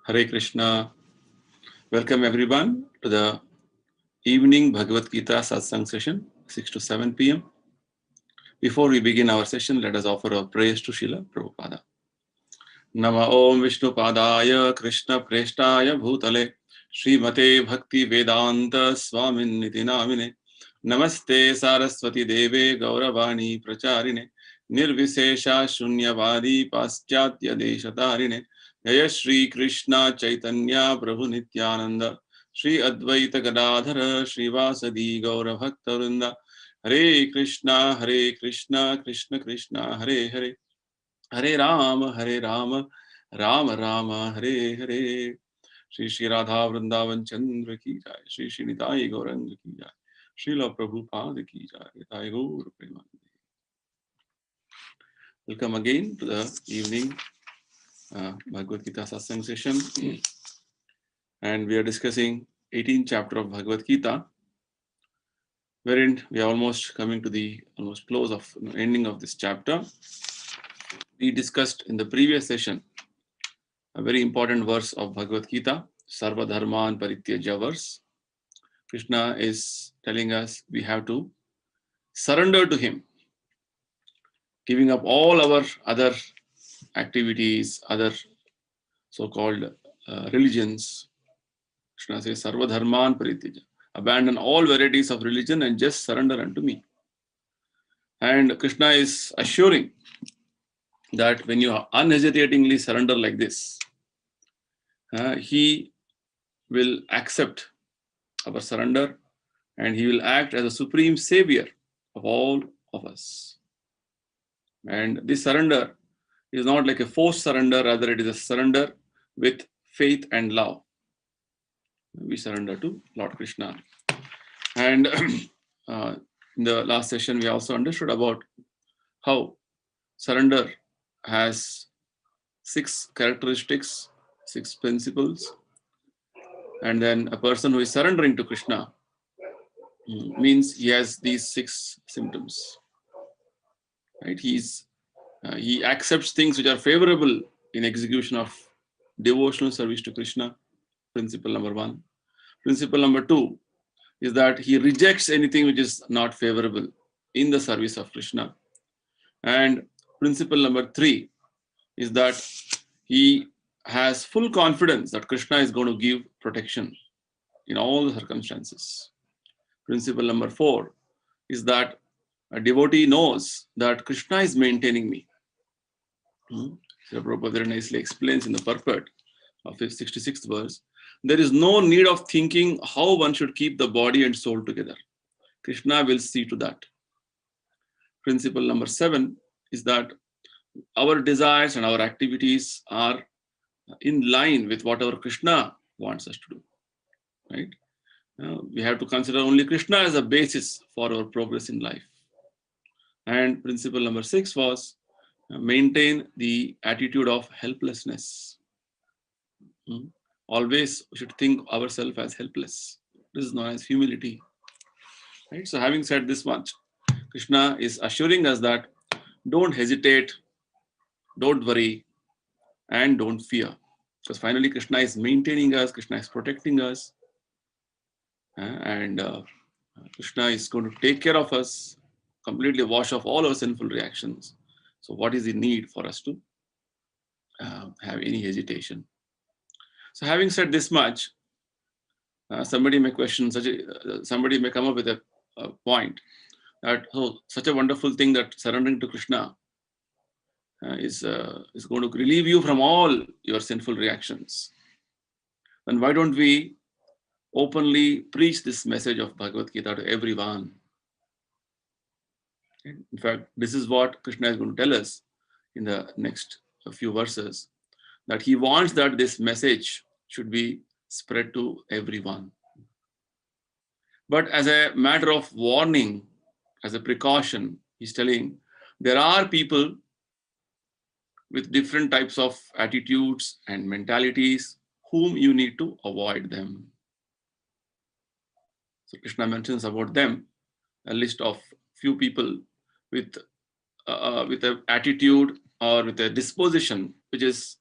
Hare Krishna. Welcome everyone to the evening Bhagavad Gita Satsang session, 6 to 7 p.m. Before we begin our session, let us offer our praise to Srila Prabhupada. Nama Om Vishnu Padaya Krishna Preshtaya Bhutale Srimate Bhakti Vedanta Swamin Niti Namine Namaste Saraswati Deve Gauravani Pracharine Nirvisesha Shunyavadi Paschatya Deshatarine Jaya Shri Krishna Chaitanya Prabhu Nityananda Shri Advaita Gadadhara Shri Vasadi Gaura Bhakta Vrinda Hare Krishna Krishna Krishna Hare Hare Hare Rama Rama Rama Hare Hare Shri Shri Radha Vrindavan Chandra ki jai Shri Shri Nitai Gauranga ki jai Srila Prabhupada ki jai Nitai Gaur Premanande. Welcome again to the evening Bhagavad Gita Satsang session, and we are discussing 18th chapter of Bhagavad Gita, wherein we are almost coming to the close of ending of this chapter. We discussed in the previous session a very important verse of Bhagavad Gita, Sarva Dharman Parityaja verse. Krishna is telling us we have to surrender to Him, giving up all our other activities, other so-called religions. Krishna says, Sarva Dharman Parityaja. Abandon all varieties of religion and just surrender unto me. And Krishna is assuring that when you unhesitatingly surrender like this, He will accept our surrender and He will act as a supreme savior of all of us. And this surrender is not like a forced surrender, rather it is a surrender with faith and love. We surrender to Lord Krishna. And in the last session, we also understood about how surrender has 6 characteristics, 6 principles. And then a person who is surrendering to Krishna means he has these 6 symptoms. Right? He accepts things which are favorable in execution of devotional service to Krishna. Principle number 1. Principle number 2 is that he rejects anything which is not favorable in the service of Krishna. And principle number 3 is that he has full confidence that Krishna is going to give protection in all the circumstances. Principle number 4 is that a devotee knows that Krishna is maintaining me. Srila Prabhupada very nicely explains in the purport of his 66th verse, there is no need of thinking how one should keep the body and soul together. Krishna will see to that. Principle number 7 is that our desires and our activities are in line with whatever Krishna wants us to do. Right? We have to consider only Krishna as a basis for our progress in life. And principle number 6 was maintain the attitude of helplessness. Always we should think ourselves as helpless. This is known as humility. Right? So having said this much, Krishna is assuring us that don't hesitate, don't worry, and don't fear. Because finally Krishna is maintaining us, Krishna is protecting us, and Krishna is going to take care of us, completely wash off all our sinful reactions. So what is the need for us to have any hesitation? So having said this much, somebody may question, somebody may come up with a point that such a wonderful thing that surrendering to Krishna is going to relieve you from all your sinful reactions. Then why don't we openly preach this message of Bhagavad Gita to everyone? In fact, this is what Krishna is going to tell us in the next few verses, that he wants that this message should be spread to everyone. But as a matter of warning, as a precaution, he's telling there are people with different types of attitudes and mentalities whom you need to avoid them. So Krishna mentions about them a list of few people with an attitude or with a disposition which is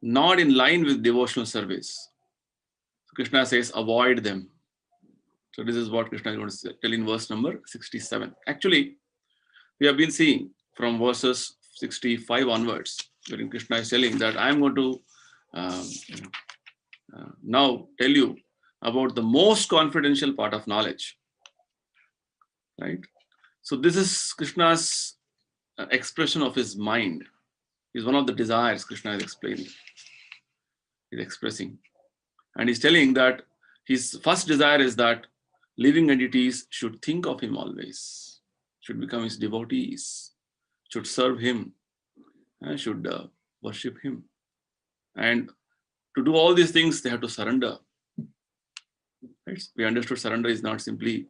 not in line with devotional service. So Krishna says, avoid them. So this is what Krishna is going to tell in verse number 67. Actually, we have been seeing from verses 65 onwards, wherein Krishna is telling that I am going to um, now tell you about the most confidential part of knowledge, right? So this is Krishna's expression of his mind. Is one of the desires Krishna is explaining, is expressing. And he's telling that his first desire is that living entities should think of him always, should become his devotees, should serve him, should worship him. And to do all these things, they have to surrender. Right? We understood surrender is not simply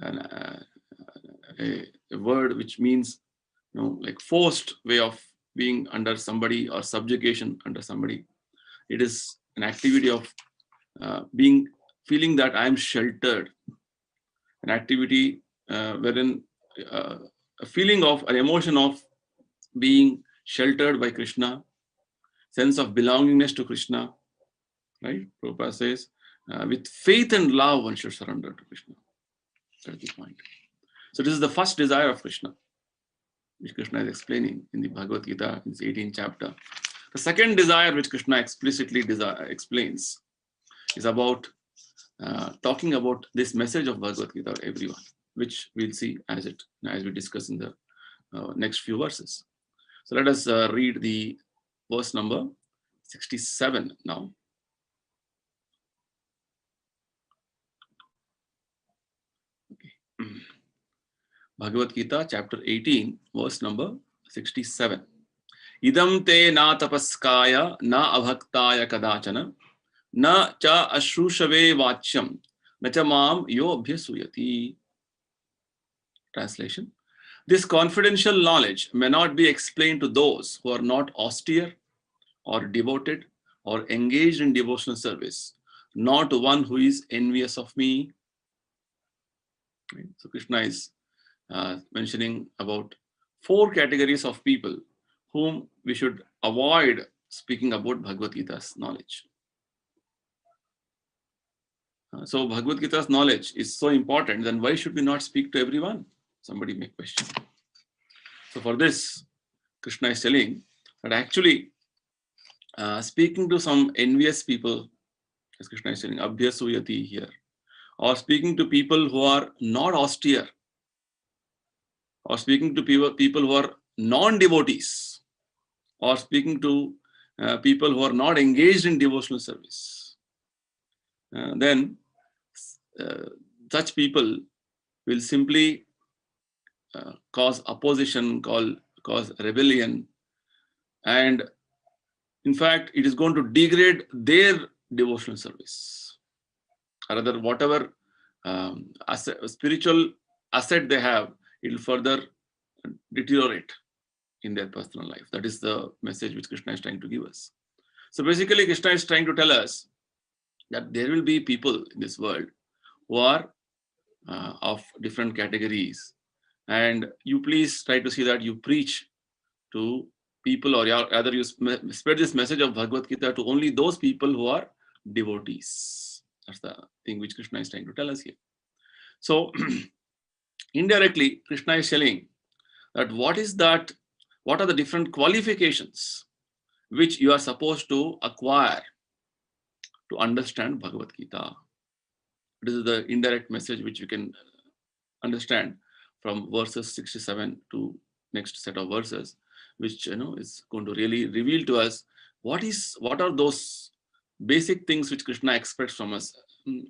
a word which means, like forced way of being under somebody or subjugation under somebody. It is an activity of feeling that I am sheltered, an activity wherein a feeling of, an emotion of being sheltered by Krishna, sense of belongingness to Krishna, right? Prabhupada says, with faith and love, one should surrender to Krishna. That's the point. So this is the first desire of Krishna, which Krishna is explaining in the Bhagavad Gita, in its 18th chapter. The second desire, which Krishna explicitly explains, is about talking about this message of Bhagavad Gita to everyone, which we'll see as we discuss in the next few verses. So let us read the verse number 67 now. Okay. Bhagavad Gita, chapter 18, verse number 67. Idam te na tapaskaya na abhaktaya kadachana na cha ashrushave vachyam na cha mam yo abhyasuyati. Translation. This confidential knowledge may not be explained to those who are not austere or devoted or engaged in devotional service, nor to one who is envious of me. Right? So Krishna is mentioning about 4 categories of people whom we should avoid speaking about Bhagavad Gita's knowledge. So Bhagavad Gita's knowledge is so important, then why should we not speak to everyone? Somebody may question. So for this, Krishna is telling that actually speaking to some envious people, as Krishna is telling, abhyasuyati here, or speaking to people who are not austere, or speaking to people who are non-devotees, or speaking to people who are not engaged in devotional service, then such people will simply cause opposition, cause rebellion, and in fact, it is going to degrade their devotional service. Or rather, whatever spiritual asset they have, it will further deteriorate in their personal life. That is the message which Krishna is trying to give us. So basically, Krishna is trying to tell us that there will be people in this world who are of different categories, and you please try to see that you preach to people, or rather you spread this message of Bhagavad Gita to only those people who are devotees. That's the thing which Krishna is trying to tell us here. So indirectly, Krishna is telling that what are the different qualifications which you are supposed to acquire to understand Bhagavad Gita. This is the indirect message which you can understand from verses 67 to next set of verses, which is going to really reveal to us what are those basic things which Krishna expects from us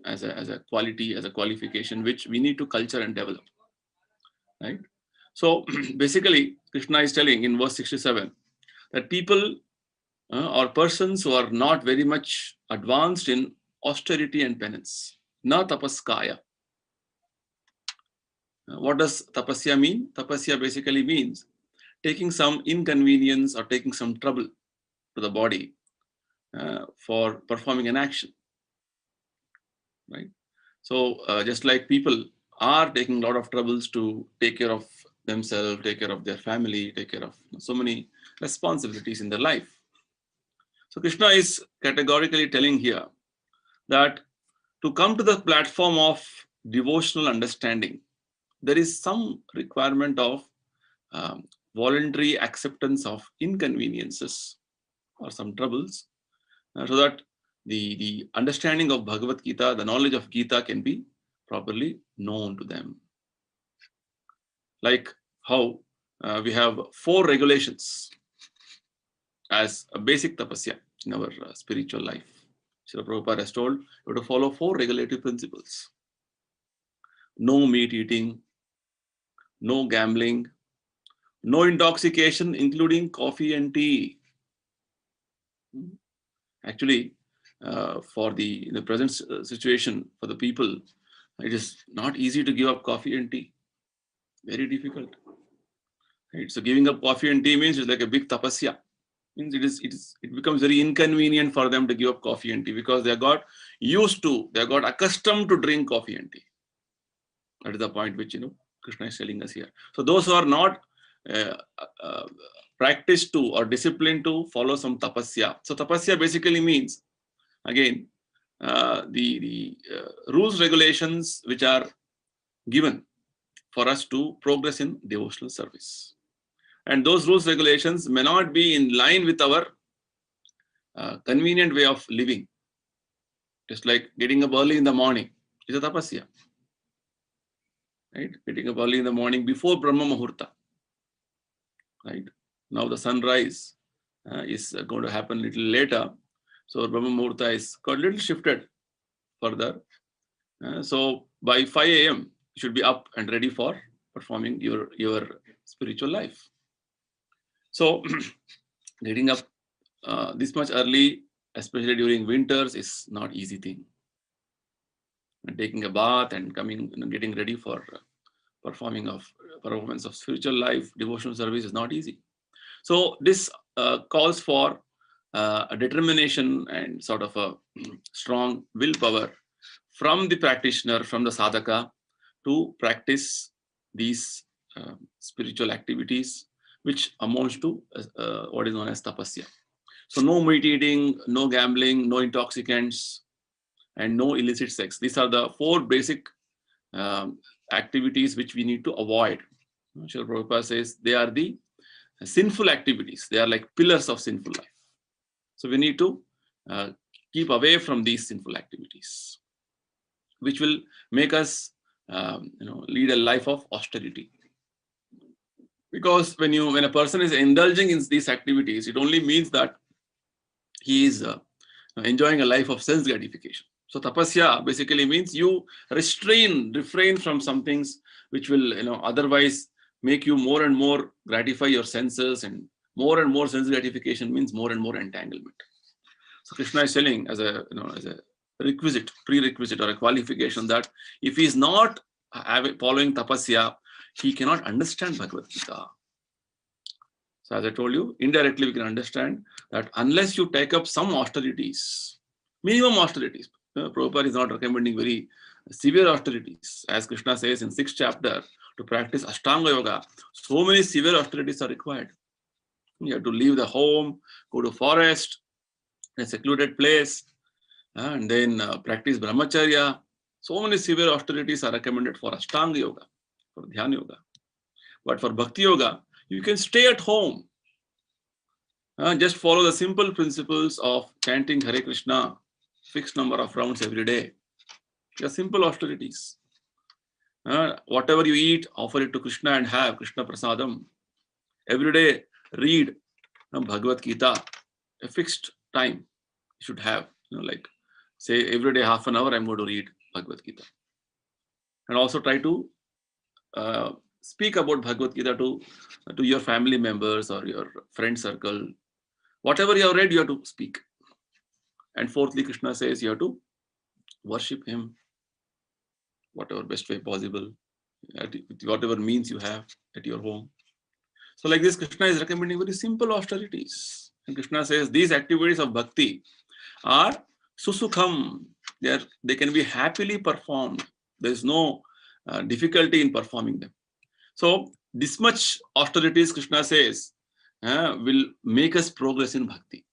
as a quality, as a qualification, which we need to culture and develop. Right? So basically, Krishna is telling in verse 67 that people or persons who are not very much advanced in austerity and penance, na tapaskaya. What does tapasya mean? Tapasya basically means taking some inconvenience or taking some trouble to the body for performing an action. Right? So just like people are taking a lot of troubles to take care of themselves, take care of their family, take care of so many responsibilities in their life. So Krishna is categorically telling here that to come to the platform of devotional understanding, there is some requirement of voluntary acceptance of inconveniences or some troubles, so that the understanding of Bhagavad Gita, the knowledge of Gita can be properly known to them. Like how we have 4 regulations as a basic tapasya in our spiritual life. Srila Prabhupada has told you have to follow 4 regulative principles. No meat eating, no gambling, no intoxication, including coffee and tea. Actually, for the present situation, for the people, it is not easy to give up coffee and tea. Very difficult. Right? So giving up coffee and tea means it's like a big tapasya. Means it becomes very inconvenient for them to give up coffee and tea because they got accustomed to drink coffee and tea. That is the point which Krishna is telling us here. So those who are not practiced to or disciplined to follow some tapasya. So tapasya basically means, again, the rules, regulations which are given for us to progress in devotional service. And those rules, regulations may not be in line with our convenient way of living. Just like getting up early in the morning is a tapasya. Right? Getting up early in the morning before Brahma Muhurta. Right? Now the sunrise is going to happen a little later. So Brahma Muhurta is got a little shifted further. So by 5 a.m. you should be up and ready for performing your spiritual life. So getting up this much early, especially during winters, is not easy thing. And taking a bath and coming, getting ready for performance of spiritual life, devotional service is not easy. So this calls for a determination and sort of a strong willpower from the practitioner, from the sadhaka, to practice these spiritual activities, which amounts to what is known as tapasya. So no meat eating, no gambling, no intoxicants, and no illicit sex. These are the 4 basic activities which we need to avoid. Srila Prabhupada says they are the sinful activities. They are like pillars of sinful life. So we need to keep away from these sinful activities, which will make us lead a life of austerity. Because when a person is indulging in these activities, it only means that he is enjoying a life of sense gratification. So tapasya basically means you refrain from some things which will otherwise make you more and more gratify your senses, and more sense gratification means more and more entanglement. So Krishna is telling as a prerequisite or a qualification that if he is not following tapasya, he cannot understand Bhagavad Gita. So as I told you, indirectly we can understand that unless you take up some austerities, minimum austerities, Prabhupada is not recommending very severe austerities. As Krishna says in 6th chapter, to practice Ashtanga Yoga, so many severe austerities are required. You have to leave the home, go to forest, a secluded place, and then practice Brahmacharya. So many severe austerities are recommended for Ashtanga Yoga, for Dhyana Yoga. But for Bhakti Yoga, you can stay at home. Just follow the simple principles of chanting Hare Krishna, fixed number of rounds every day. They are simple austerities. Whatever you eat, offer it to Krishna and have Krishna Prasadam. Every day, read Bhagavad Gita, a fixed time you should have. Like say every day half an hour I'm going to read Bhagavad Gita. And also try to speak about Bhagavad Gita to your family members or your friend circle. Whatever you have read, you have to speak. And fourthly, Krishna says you have to worship him, whatever best way possible, with whatever means you have at your home. So like this, Krishna is recommending very simple austerities. And Krishna says these activities of bhakti are susukham. They can be happily performed. There is no difficulty in performing them. So this much austerities, Krishna says, will make us progress in bhakti.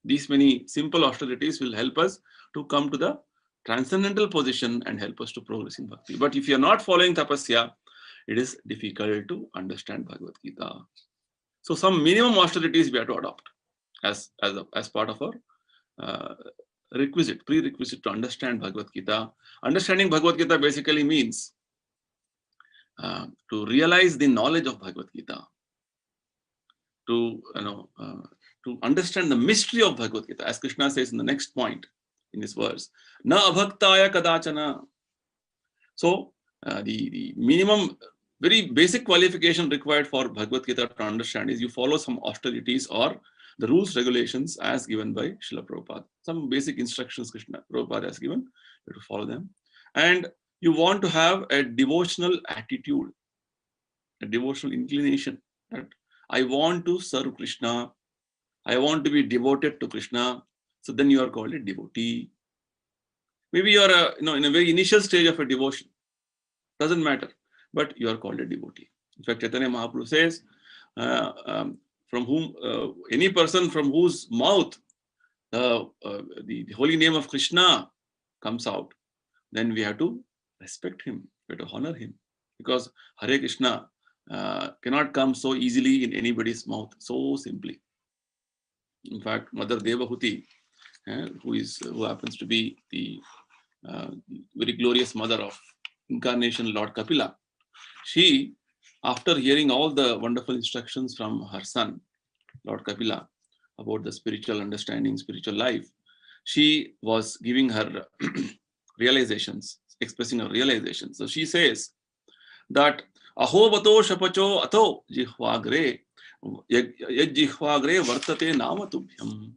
These many simple austerities will help us to come to the transcendental position and help us to progress in bhakti. But if you are not following tapasya, it is difficult to understand Bhagavad Gita. So some minimum austerities we have to adopt as part of our prerequisite to understand Bhagavad Gita. Understanding Bhagavad Gita basically means to realize the knowledge of Bhagavad Gita, to understand the mystery of Bhagavad Gita, as Krishna says in the next point in this verse, na abhaktaya kadachana. So the minimum, very basic qualification required for Bhagavad Gita to understand is you follow some austerities or the rules, regulations as given by Srila Prabhupada. Some basic instructions Krishna Prabhupada has given, you have to follow them. And you want to have a devotional attitude, a devotional inclination that I want to serve Krishna, I want to be devoted to Krishna. So then you are called a devotee. Maybe you are in a very initial stage of a devotion. Doesn't matter, but you are called a devotee. In fact, Chaitanya Mahaprabhu says, from whom any person from whose mouth the holy name of Krishna comes out, then we have to respect him, we have to honor him, because Hare Krishna cannot come so easily in anybody's mouth, so simply. In fact, Mother Devahuti, who happens to be the very glorious mother of incarnation Lord Kapila, she, after hearing all the wonderful instructions from her son, Lord Kapila, about the spiritual understanding, spiritual life, she was giving her realizations, expressing her realizations. So she says that aho bato shapacho ato jihvagre yajjihvagre vartate namatubhyam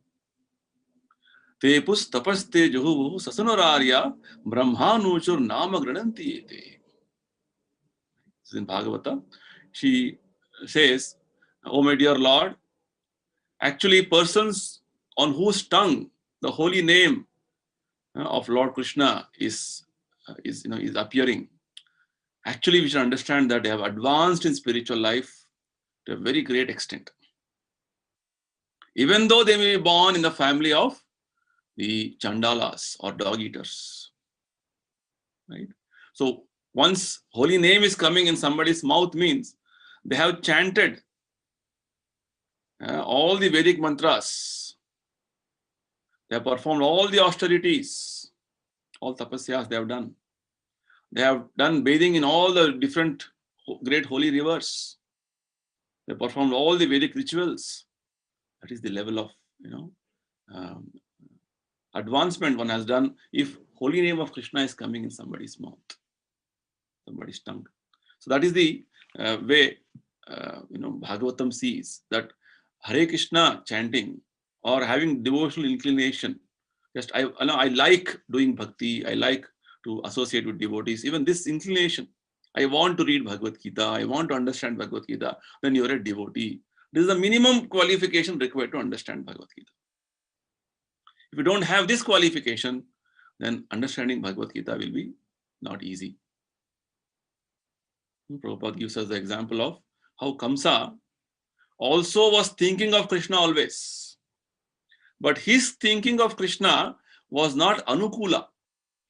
tepus tapaste juhu sasanararya brahmanuchur nama grananti ete. This is in Bhagavata. She says, oh my dear Lord, actually persons on whose tongue the holy name of Lord Krishna is appearing, actually we should understand that they have advanced in spiritual life to a very great extent. Even though they may be born in the family of the Chandalas or dog eaters. Right? So once holy name is coming in somebody's mouth means they have chanted all the Vedic mantras. They have performed all the austerities, all tapasyas they have done. They have done bathing in all the different great holy rivers. They performed all the Vedic rituals. That is the level of advancement one has done if holy name of Krishna is coming in somebody's mouth, somebody's tongue. So that is the way Bhagavatam sees that Hare Krishna chanting or having devotional inclination. Just I like doing bhakti. I like to associate with devotees. Even this inclination, I want to read Bhagavad Gita. I want to understand Bhagavad Gita. Then you are a devotee. This is the minimum qualification required to understand Bhagavad Gita. If you don't have this qualification, then understanding Bhagavad Gita will be not easy. Prabhupada gives us the example of how Kamsa also was thinking of Krishna always. But his thinking of Krishna was not anukula.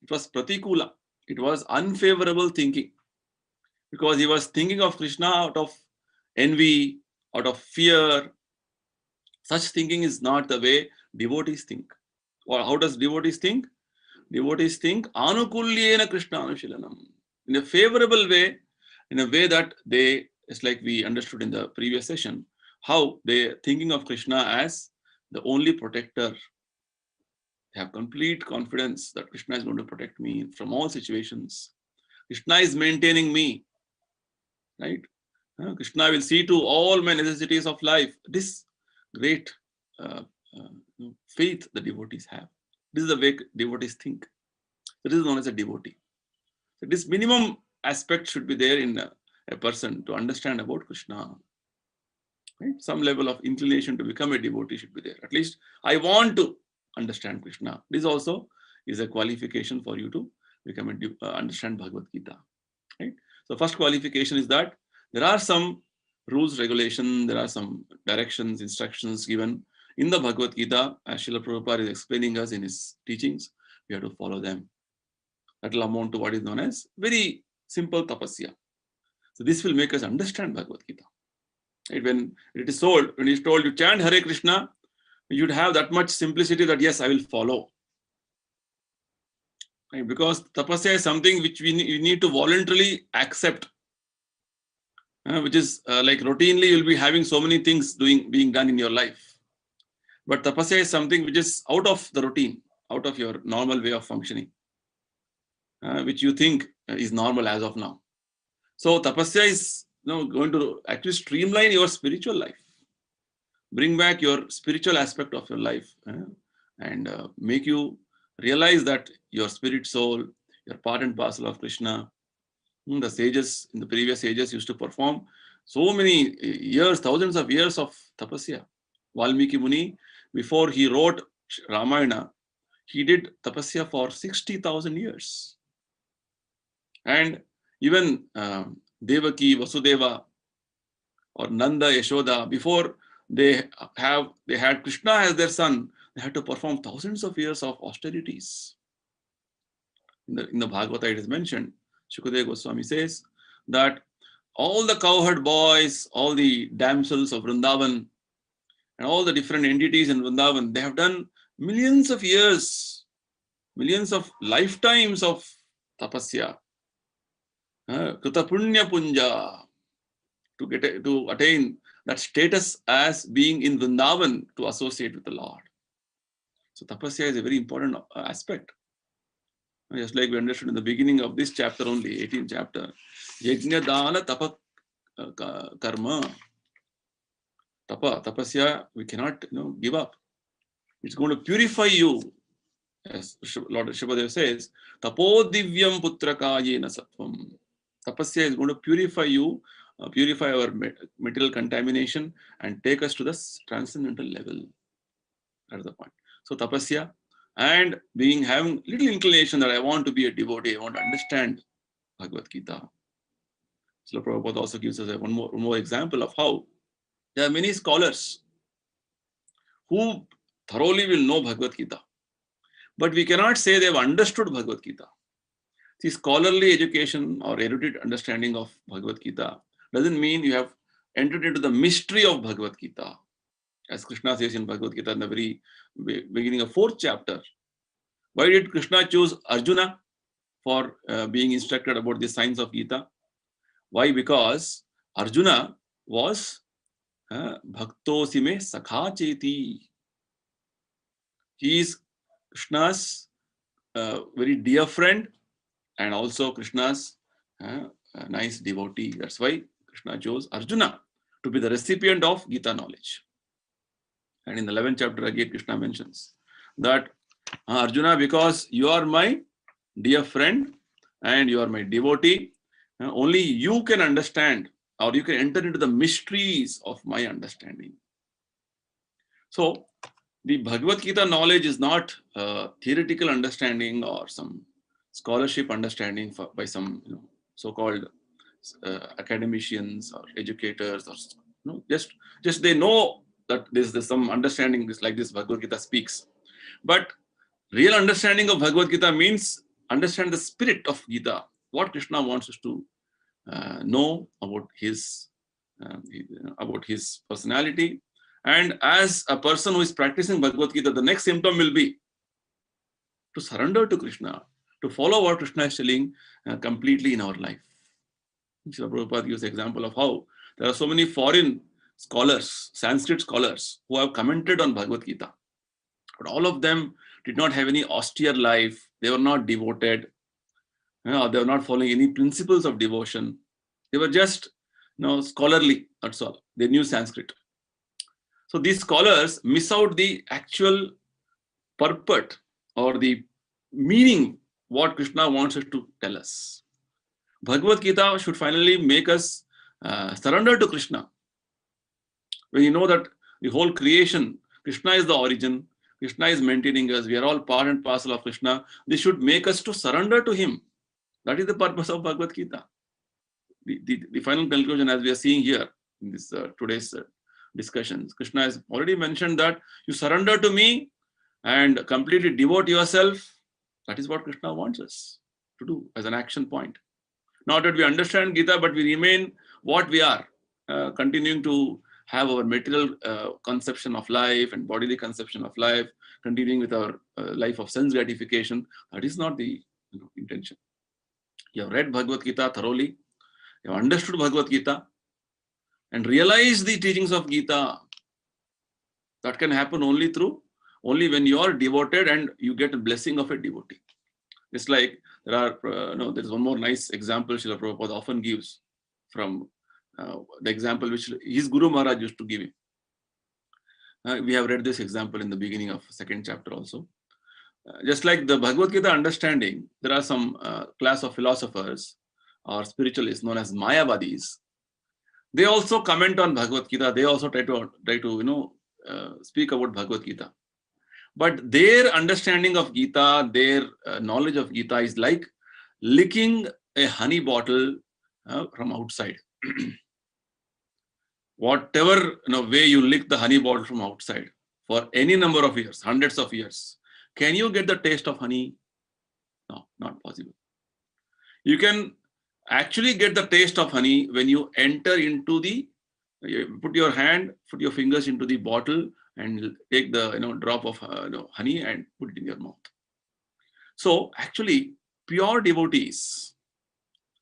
It was pratikula. It was unfavorable thinking. Because he was thinking of Krishna out of envy, out of fear. Such thinking is not the way devotees think. Or how does devotees think? Devotees think anukulyena Krishna anushilanam. In a favorable way, in a way that they, it's like we understood in the previous session, how they thinking of Krishna as the only protector. They have complete confidence that Krishna is going to protect me from all situations. Krishna is maintaining me, right? Krishna will see to all my necessities of life. This great faith the devotees have. This is the way devotees think. This is known as a devotee. So this minimum aspect should be there in a person to understand about Krishna. Right? Some level of inclination to become a devotee should be there. At least I want to understand Krishna. This also is a qualification for you to become understand Bhagavad Gita. Right? So first qualification is that there are some rules, regulations, there are some directions, instructions given in the Bhagavad Gita, as Srila Prabhupada is explaining us in his teachings, we have to follow them. That will amount to what is known as very simple tapasya. So this will make us understand Bhagavad Gita. Right? When it is told, when it is told you chant Hare Krishna, you should have that much simplicity that yes, I will follow. Right? Because tapasya is something which we need to voluntarily accept, which is like routinely you'll be having so many things being done in your life. But tapasya is something which is out of the routine, out of your normal way of functioning, which you think is normal as of now. So tapasya is going to actually streamline your spiritual life, bring back your spiritual aspect of your life, and make you realize that your spirit soul, you're part and parcel of Krishna. The sages in the previous ages used to perform so many years, thousands of years of tapasya. Valmiki Muni, before he wrote Ramayana, he did tapasya for 60,000 years. And even Devaki, Vasudeva, or Nanda, Yashoda, before they had Krishna as their son, they had to perform thousands of years of austerities. In the Bhagavata it is mentioned, Shukadeva Goswami says that all the cowherd boys, all the damsels of Vrindavan, and all the different entities in Vrindavan, they have done millions of years, millions of lifetimes of tapasya, Krita Punya Punja, to attain that status as being in Vrindavan to associate with the Lord. So tapasya is a very important aspect. Just like we understood in the beginning of this chapter only, 18th chapter, Yajna Dana Tapa Karma. Tapasya, we cannot give up. It's going to purify you. As Lord Shubhadev says, Tapo Divyam Putrakayena Sattvam. Tapasya is going to purify you, purify our material contamination, and take us to the transcendental level. That's the point. So tapasya, and having little inclination that I want to be a devotee, I want to understand Bhagavad Gita. Srila Prabhupada also gives us one more example of how there are many scholars who thoroughly will know Bhagavad Gita, but we cannot say they have understood Bhagavad Gita. See, scholarly education or erudite understanding of Bhagavad Gita doesn't mean you have entered into the mystery of Bhagavad Gita. As Krishna says in Bhagavad Gita in the very beginning of 4th chapter, why did Krishna choose Arjuna for being instructed about the science of Gita? Why? Because Arjuna was Bhaktosime Sakha Cheti. He is Krishna's very dear friend and also Krishna's nice devotee. That's why Krishna chose Arjuna to be the recipient of Gita knowledge. And in the 11th chapter again, Krishna mentions that Arjuna, because you are my dear friend and you are my devotee, only you can understand or you can enter into the mysteries of my understanding. So the Bhagavad Gita knowledge is not theoretical understanding or some scholarship understanding by some so-called academicians or educators, or just they know that there's some understanding this like this Bhagavad Gita speaks. But real understanding of Bhagavad Gita means understand the spirit of Gita, what Krishna wants us to know about his personality. And as a person who is practicing Bhagavad Gita, the next symptom will be to surrender to Krishna, to follow what Krishna is telling completely in our life. Srila Prabhupada gives the example of how there are so many foreign scholars, Sanskrit scholars, who have commented on Bhagavad Gita. But all of them did not have any austere life. They were not devoted. They were not following any principles of devotion. They were just scholarly, that's all. They knew Sanskrit. So these scholars miss out the actual purport or the meaning what Krishna wants us to tell us. Bhagavad Gita should finally make us surrender to Krishna. When you know that the whole creation, Krishna is the origin, Krishna is maintaining us, we are all part and parcel of Krishna, this should make us to surrender to him. That is the purpose of Bhagavad Gita. The final conclusion, as we are seeing here in this today's discussions. Krishna has already mentioned that you surrender to me and completely devote yourself. That is what Krishna wants us to do as an action point. Not that we understand Gita, but we remain what we are, continuing to have our material conception of life and bodily conception of life, continuing with our life of sense gratification. That is not the intention. You have read Bhagavad Gita thoroughly, you have understood Bhagavad Gita, and realized the teachings of Gita. That can happen only when you are devoted and you get a blessing of a devotee. It's like there is one more nice example Srila Prabhupada often gives from the example which his Guru Maharaj used to give him. We have read this example in the beginning of second chapter also. Just like the Bhagavad Gita understanding, there are some class of philosophers or spiritualists known as Mayavadis. They also comment on Bhagavad Gita. They also try to speak about Bhagavad Gita. But their understanding of Gita, their knowledge of Gita is like licking a honey bottle from outside. Whatever way you lick the honey bottle from outside for any number of years, hundreds of years, can you get the taste of honey? No, not possible. You can actually get the taste of honey when you enter into you put your fingers into the bottle and take the drop of honey and put it in your mouth. So actually, pure devotees,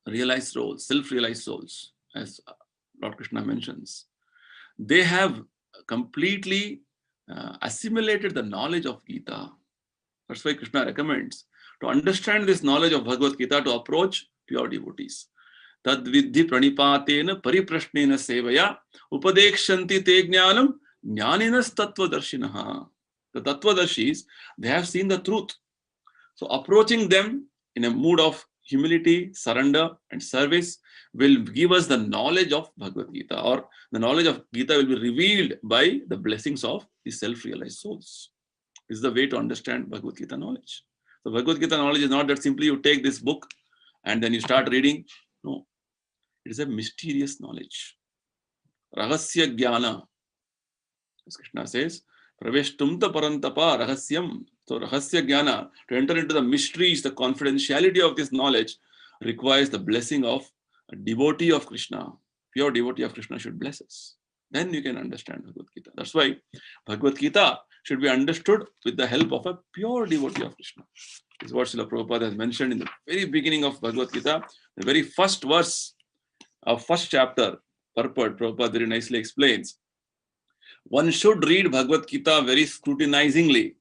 realized souls, self-realized souls, as Lord Krishna mentions, they have completely assimilated the knowledge of Gita. That's why Krishna recommends to understand this knowledge of Bhagavad Gita to approach pure devotees. Tad vidhi pranipatena pariprashnena sevaya upadekshanti te jnanam jnaninas tattvadarshinaha. The tattvadarshis, they have seen the truth. So approaching them in a mood of humility, surrender and service will give us the knowledge of Bhagavad Gita, or the knowledge of Gita will be revealed by the blessings of the self-realized souls. This is the way to understand Bhagavad Gita knowledge. So Bhagavad Gita knowledge is not that simply you take this book and then you start reading. No, it is a mysterious knowledge. Rahasya jnana. As Krishna says, praveshtumta parantapa rahasyam. So rahasya jnana, to enter into the mysteries, the confidentiality of this knowledge requires the blessing of a devotee of Krishna. Pure devotee of Krishna should bless us. Then you can understand Bhagavad Gita. That's why Bhagavad Gita should be understood with the help of a pure devotee of Krishna. This is what Srila Prabhupada has mentioned in the very beginning of Bhagavad Gita, the very first verse of first chapter. Purport, Prabhupada very nicely explains. One should read Bhagavad Gita very scrutinizingly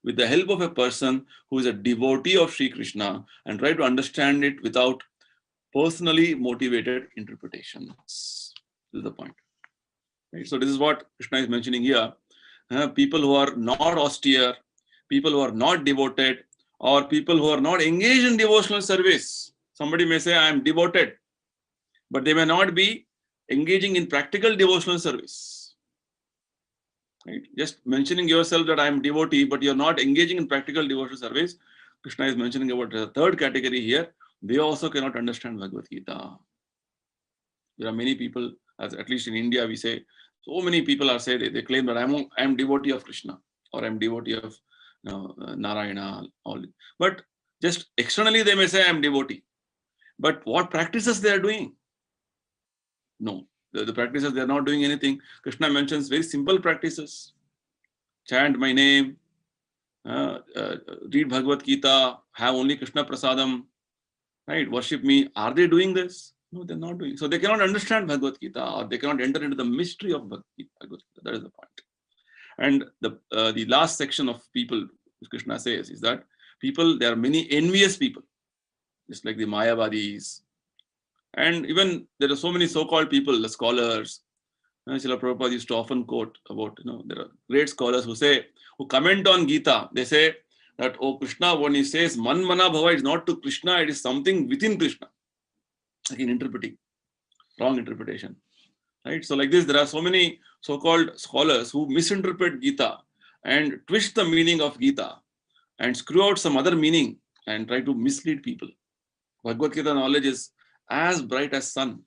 with the help of a person who is a devotee of Sri Krishna and try to understand it without personally motivated interpretations. This is the point. Right? So this is what Krishna is mentioning here. People who are not austere, people who are not devoted, or people who are not engaged in devotional service. Somebody may say, I am devoted, but they may not be engaging in practical devotional service. Right? Just mentioning yourself that I am devotee, but you're not engaging in practical devotional service. Krishna is mentioning about the third category here. They also cannot understand Bhagavad Gita. There are many people, at least in India, we say, so many people are saying, they claim that I am devotee of Krishna, or I am devotee of Narayana, all. But just externally they may say I am devotee. But what practices they are doing? No, the practices, they are not doing anything. Krishna mentions very simple practices. Chant my name, read Bhagavad Gita, have only Krishna Prasadam, right? Worship me. Are they doing this? No, they're not doing. So they cannot understand Bhagavad Gita, or they cannot enter into the mystery of Bhagavad Gita. That is the point. And the last section of people, which Krishna says, is that people, there are many envious people, just like the Mayavadis. And even there are so many so-called people, the scholars. Srila Prabhupada used to often quote about, there are great scholars who comment on Gita. They say that, oh, Krishna, when he says man mana bhava, it's not to Krishna, it is something within Krishna. Again, interpreting, wrong interpretation. Right? So like this, there are so many so-called scholars who misinterpret Gita and twist the meaning of Gita and screw out some other meaning and try to mislead people. Bhagavad Gita knowledge is as bright as sun.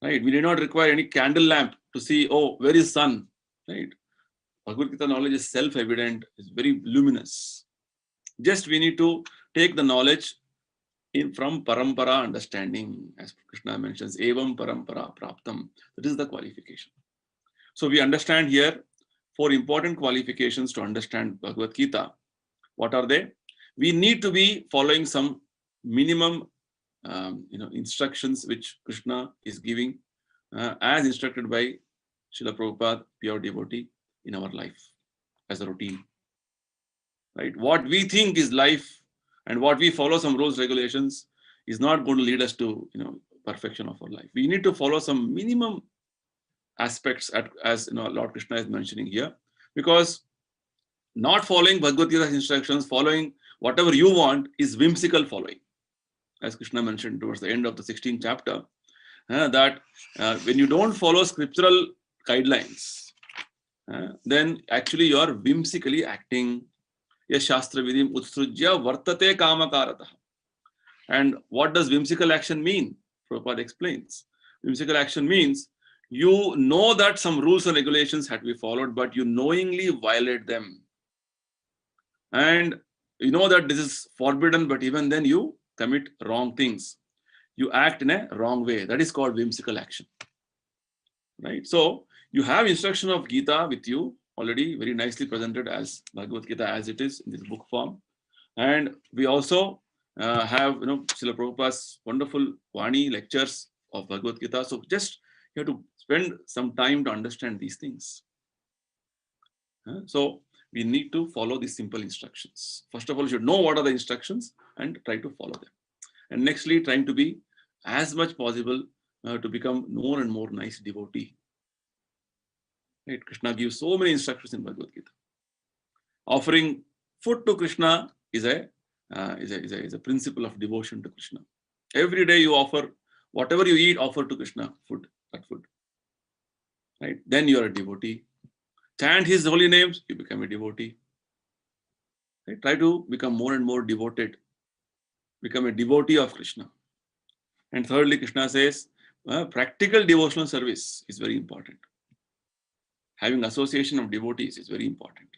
Right? We do not require any candle lamp to see, oh, where is sun? Right? Bhagavad Gita knowledge is self-evident, is very luminous. Just we need to take the knowledge from parampara understanding, as Krishna mentions, evam parampara praptam. That is the qualification. So we understand here 4 important qualifications to understand Bhagavad Gita. What are they? We need to be following some minimum instructions which Krishna is giving as instructed by Srila Prabhupada, pure devotee, in our life as a routine. Right? What we think is life and what we follow some rules, regulations is not going to lead us to perfection of our life. We need to follow some minimum aspects as Lord Krishna is mentioning here, because not following Bhagavad Gita's instructions, following whatever you want, is whimsical following. As Krishna mentioned towards the end of the 16th chapter, that when you don't follow scriptural guidelines, then actually you are whimsically acting. Yes, Shastra Vidim Utsrujya Vartate Kamakarata. And what does whimsical action mean? Prabhupada explains. Whimsical action means you know that some rules and regulations had to be followed, but you knowingly violate them. And you know that this is forbidden, but even then you commit wrong things. You act in a wrong way. That is called whimsical action. Right? So you have instruction of Gita with you already, very nicely presented as Bhagavad Gita as it is in this book form. And we also have Srila Prabhupada's wonderful Vani lectures of Bhagavad Gita. So just you have to spend some time to understand these things. So we need to follow these simple instructions. First of all, you should know what are the instructions and try to follow them. And nextly, trying to be as much possible to become more and more nice devotee. Right? Krishna gives so many instructions in Bhagavad Gita. Offering food to Krishna is a principle of devotion to Krishna. Every day you offer whatever you eat, offer to Krishna that food. Right? Then you are a devotee. Chant his holy names, you become a devotee. Right? Try to become more and more devoted. Become a devotee of Krishna. And thirdly, Krishna says, practical devotional service is very important. Having association of devotees is very important.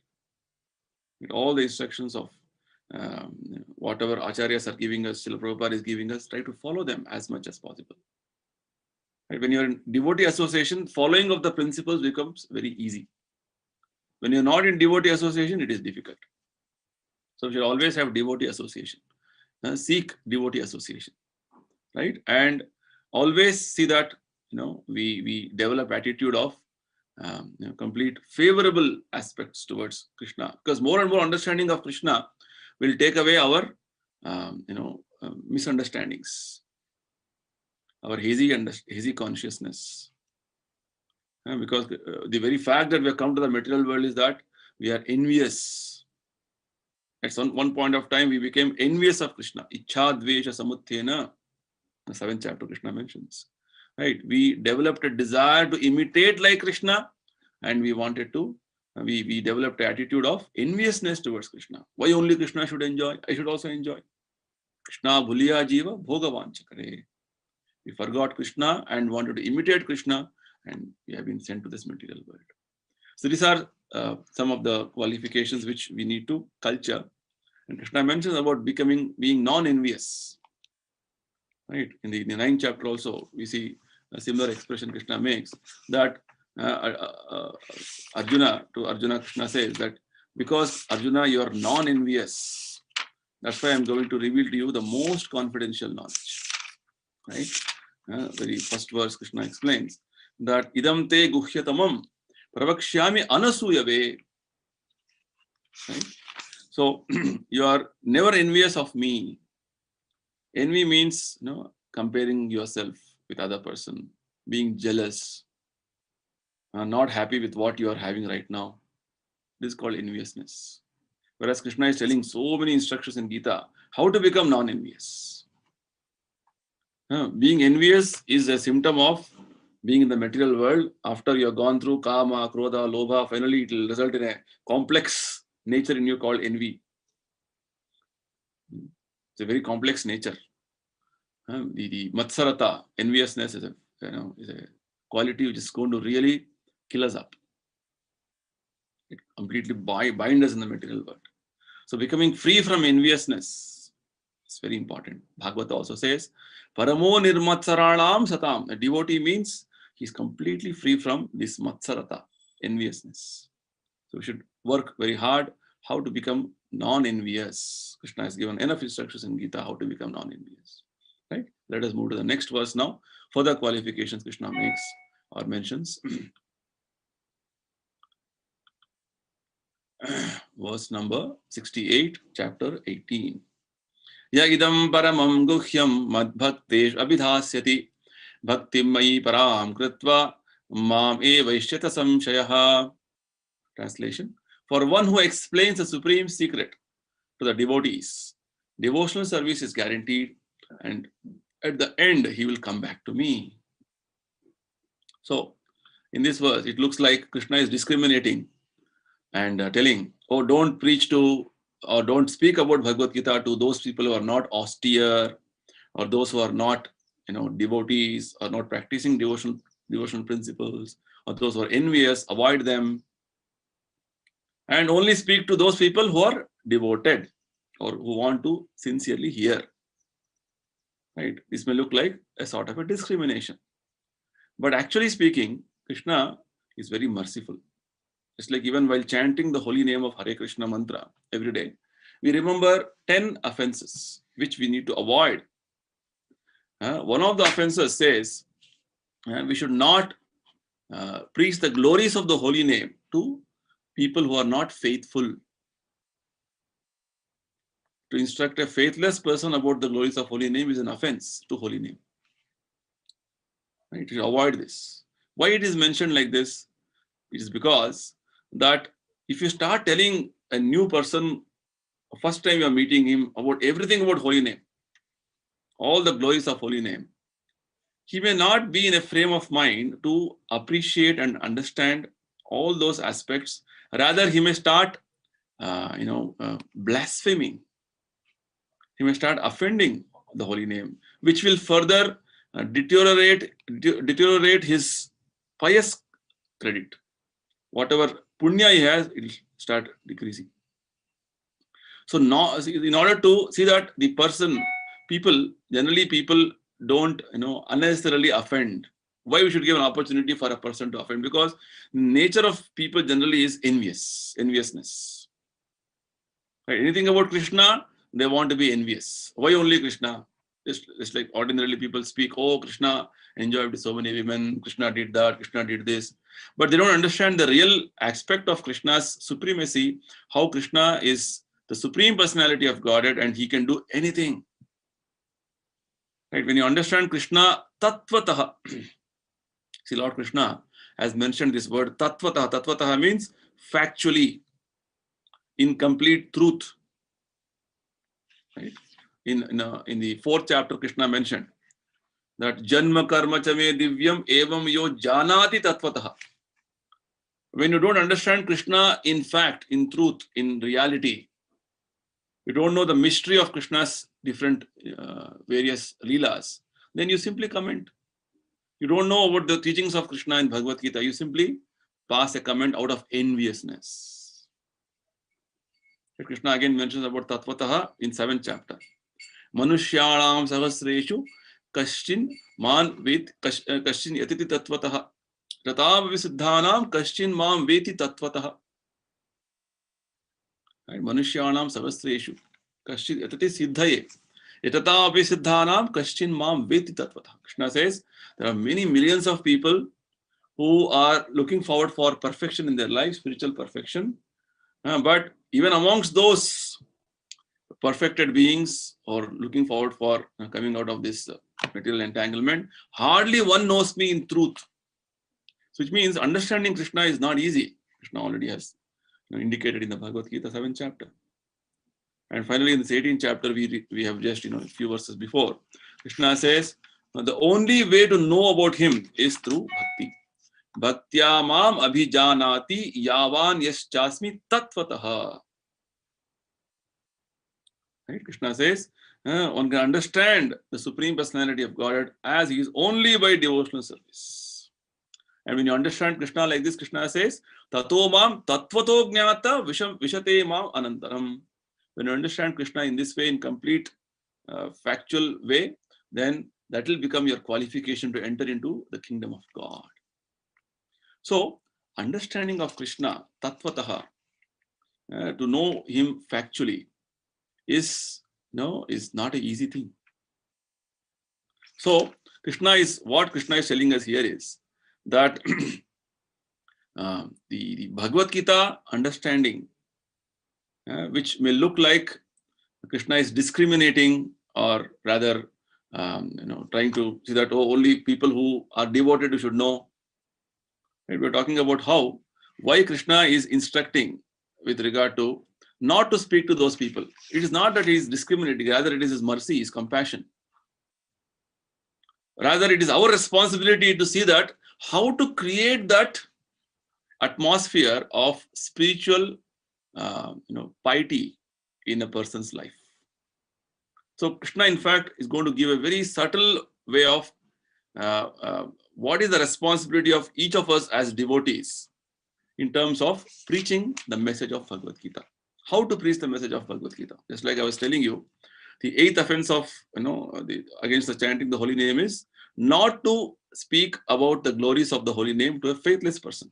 With all the instructions of whatever acharyas are giving us, Srila Prabhupada is giving us, try to follow them as much as possible. Right? When you're in devotee association, following of the principles becomes very easy. When you're not in devotee association, it is difficult. So you should always have devotee association. Seek devotee association. Right? And always see that we develop attitude of complete favorable aspects towards Krishna, because more and more understanding of Krishna will take away our misunderstandings, our hazy consciousness. Because the very fact that we have come to the material world is that we are envious. At one point of time, we became envious of Krishna. Ichha dvesha samutthena, the 7th chapter Krishna mentions. Right? We developed a desire to imitate like Krishna, and we wanted to, we developed an attitude of enviousness towards Krishna. Why only Krishna should enjoy? I should also enjoy. Krishna bhuliya jiva bhogavancha kare. We forgot Krishna and wanted to imitate Krishna, and we have been sent to this material world. So these are some of the qualifications which we need to culture. And Krishna mentions about being non-envious. Right? In the 9th chapter also, we see a similar expression Krishna makes, that Arjuna Krishna says that because Arjuna, you are non-envious, that's why I'm going to reveal to you the most confidential knowledge. Right? Very first verse Krishna explains that idam te guhyatamam pravakshyami anasuyave. Right? So you are never envious of me. Envy means comparing yourself with other person, being jealous, not happy with what you are having right now. This is called enviousness. Whereas Krishna is telling so many instructions in Gita how to become non-envious. Being envious is a symptom of being in the material world. After you have gone through kama, krodha, lobha, finally it will result in a complex nature in you called envy. It's a very complex nature. The matsarata, enviousness, is a is a quality which is going to really kill us up. It completely bind us in the material world. So becoming free from enviousness is very important. Bhagavata also says, Paramo nirmatsaranam satam. A devotee means he's completely free from this matsarata, enviousness. So we should work very hard how to become non-envious. Krishna has given enough instructions in Gita how to become non-envious. Right? Let us move to the next verse now. Further qualifications Krishna makes or mentions. Verse number 68, chapter 18. Ya idam paramam guhyam madbhaktesh abhidhasyati bhaktim mayi param kritva mam evaishyata samshayaha. Translation. For one who explains the supreme secret to the devotees, devotional service is guaranteed, and at the end he will come back to me. So in this verse it looks like Krishna is discriminating and telling, oh, don't preach to or don't speak about Bhagavad Gita to those people who are not austere, or those who are not devotees, or not practicing devotional principles, or those who are envious. Avoid them, and only speak to those people who are devoted or who want to sincerely hear. Right? This may look like a sort of a discrimination, but actually speaking, Krishna is very merciful. It's like even while chanting the holy name of Hare Krishna mantra every day, we remember 10 offenses which we need to avoid. One of the offenses says we should not preach the glories of the holy name to people who are not faithful. To instruct a faithless person about the glories of holy name is an offense to holy name. Right? To avoid this. Why it is mentioned like this? It is because that if you start telling a new person, first time you are meeting him, about everything about holy name, all the glories of holy name, he may not be in a frame of mind to appreciate and understand all those aspects. Rather, he may start, blaspheming. He may start offending the holy name, which will further deteriorate his pious credit. Whatever punya he has, it will start decreasing. So now, in order to see that the person, people don't unnecessarily offend. Why we should give an opportunity for a person to offend? Because nature of people generally is enviousness. Right? Anything about Krishna, they want to be envious. Why only Krishna? It's like ordinarily people speak, oh, Krishna enjoyed so many women, Krishna did that, Krishna did this. But they don't understand the real aspect of Krishna's supremacy, how Krishna is the supreme personality of Godhead and he can do anything. Right? When you understand Krishna tattvataha, see, Lord Krishna has mentioned this word tattvataha. Tattvataha means factually, in complete truth. Right? In the 4th chapter, Krishna mentioned that janma karma chame divyam evam yo janati tattvataha. When you don't understand Krishna in fact, in truth, in reality, you don't know the mystery of Krishna's different various leelas, then you simply comment. You don't know about the teachings of Krishna in Bhagavad Gita, you simply pass a comment out of enviousness. Krishna again mentions about tattvataha in 7th chapter. Manushyanam sahasreshu kaschin man vet kaschin yatiti tattvataha tatab visiddhanam kaschin mam veti tattvataha. Right? Manushyanam sahasreshu kaschin yatiti siddhaye yatata visiddhanam kaschin mam veti tattvataha. Krishna says there are many millions of people who are looking forward for perfection in their life, spiritual perfection, but even amongst those perfected beings or looking forward for coming out of this material entanglement, hardly one knows me in truth. So which means understanding Krishna is not easy. Krishna already has indicated in the Bhagavad Gita 7th chapter. And finally in this 18th chapter, we have just a few verses before, Krishna says, the only way to know about him is through bhakti. Bhaktya mam abhijanati yavan yaschasmi tattvataha. Right? Krishna says, one can understand the Supreme Personality of Godhead as He is only by devotional service. And when you understand Krishna like this, Krishna says, Tato mam tattvato jnata vishate mam anantaram. When you understand Krishna in this way, in complete factual way, then that will become your qualification to enter into the kingdom of God. So, understanding of Krishna, tattvataha, to know Him factually, is not an easy thing. So, what Krishna is telling us here is that the Bhagavad Gita understanding, which may look like Krishna is discriminating, or rather, trying to see that only people who are devoted should know. Right? We're talking about why Krishna is instructing with regard to not to speak to those people. It is not that He is discriminating, rather it is His mercy, His compassion. Rather, it is our responsibility to see that how to create that atmosphere of spiritual piety in a person's life. So Krishna, in fact, is going to give a very subtle way of what is the responsibility of each of us as devotees in terms of preaching the message of Bhagavad Gita. How to preach the message of Bhagavad Gita. Just like I was telling you, the 8th offense of against the chanting the holy name is not to speak about the glories of the holy name to a faithless person.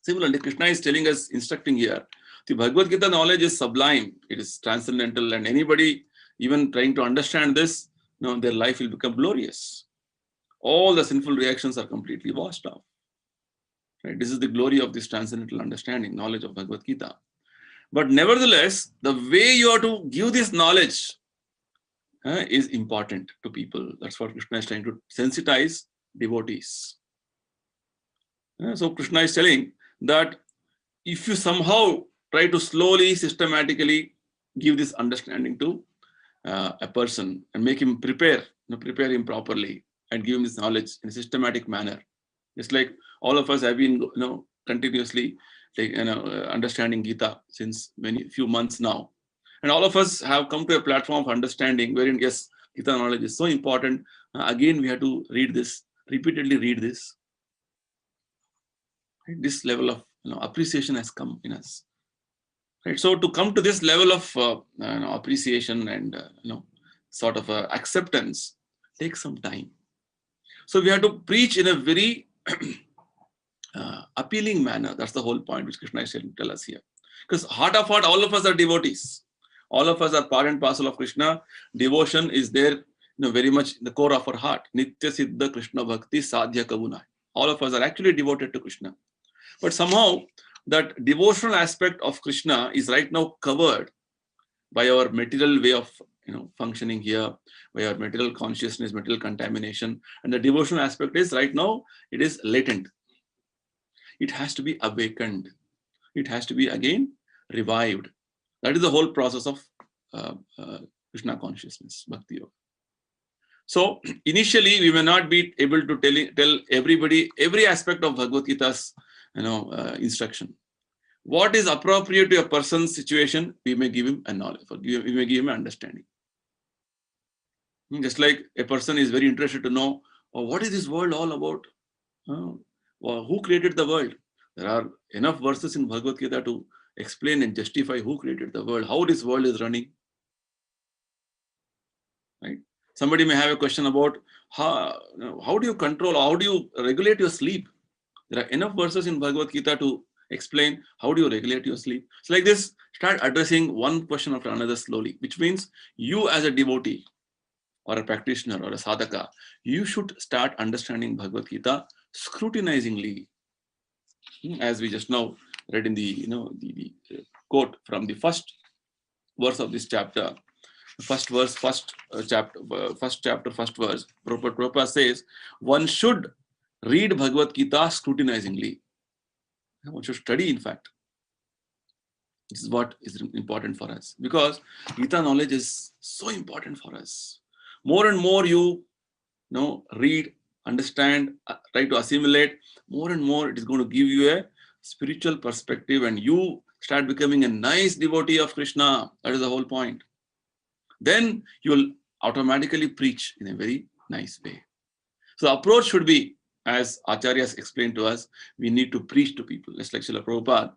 Similarly, Krishna is telling us, instructing here, the Bhagavad Gita knowledge is sublime, it is transcendental, and anybody even trying to understand this, their life will become glorious. All the sinful reactions are completely washed off. Right? This is the glory of this transcendental understanding, knowledge of Bhagavad Gita. But nevertheless, the way you are to give this knowledge is important to people. That's what Krishna is trying to sensitize devotees. So Krishna is telling that if you somehow try to slowly, systematically give this understanding to a person and make him prepare him properly and give him this knowledge in a systematic manner, just like all of us have been continuously understanding Gita since few months now, and all of us have come to a platform of understanding wherein, yes, Gita knowledge is so important. Again, we have to read this, repeatedly read this. Right? This level of appreciation has come in us. Right? So to come to this level of appreciation and sort of acceptance takes some time. So we have to preach in a very appealing manner. That's the whole point which Krishna is trying to tell us here. Because heart of heart, all of us are devotees. All of us are part and parcel of Krishna. Devotion is there, very much in the core of our heart. Nitya Siddha Krishna Bhakti Sadhya Kavuna. All of us are actually devoted to Krishna. But somehow that devotional aspect of Krishna is right now covered by our material way of functioning here, by our material consciousness, material contamination. And the devotional aspect is right now, it is latent. It has to be awakened. It has to be again revived. That is the whole process of Krishna consciousness, Bhakti Yoga. So initially, we may not be able to tell everybody every aspect of Bhagavad Gita's instruction. What is appropriate to a person's situation, we may give him a knowledge, we may give him an understanding. Just like a person is very interested to know, what is this world all about? Who created the world? There are enough verses in Bhagavad Gita to explain and justify who created the world, how this world is running. Right? Somebody may have a question about how do you control, how do you regulate your sleep? There are enough verses in Bhagavad Gita to explain how do you regulate your sleep. So like this, start addressing one question after another slowly, which means you as a devotee or a practitioner or a sadhaka, you should start understanding Bhagavad Gita scrutinizingly. As we just now read in the quote from the first verse of this chapter, first verse, first chapter, first verse, Prabhupada says, one should read Bhagavad Gita scrutinizingly. One should study, in fact. This is what is important for us, because Gita knowledge is so important for us. More and more you read, understand, try to assimilate, more and more it is going to give you a spiritual perspective, and you start becoming a nice devotee of Krishna. That is the whole point. then you will automatically preach in a very nice way. So the approach should be, as Acharyas explained to us, we need to preach to people. Just like Srila Prabhupada,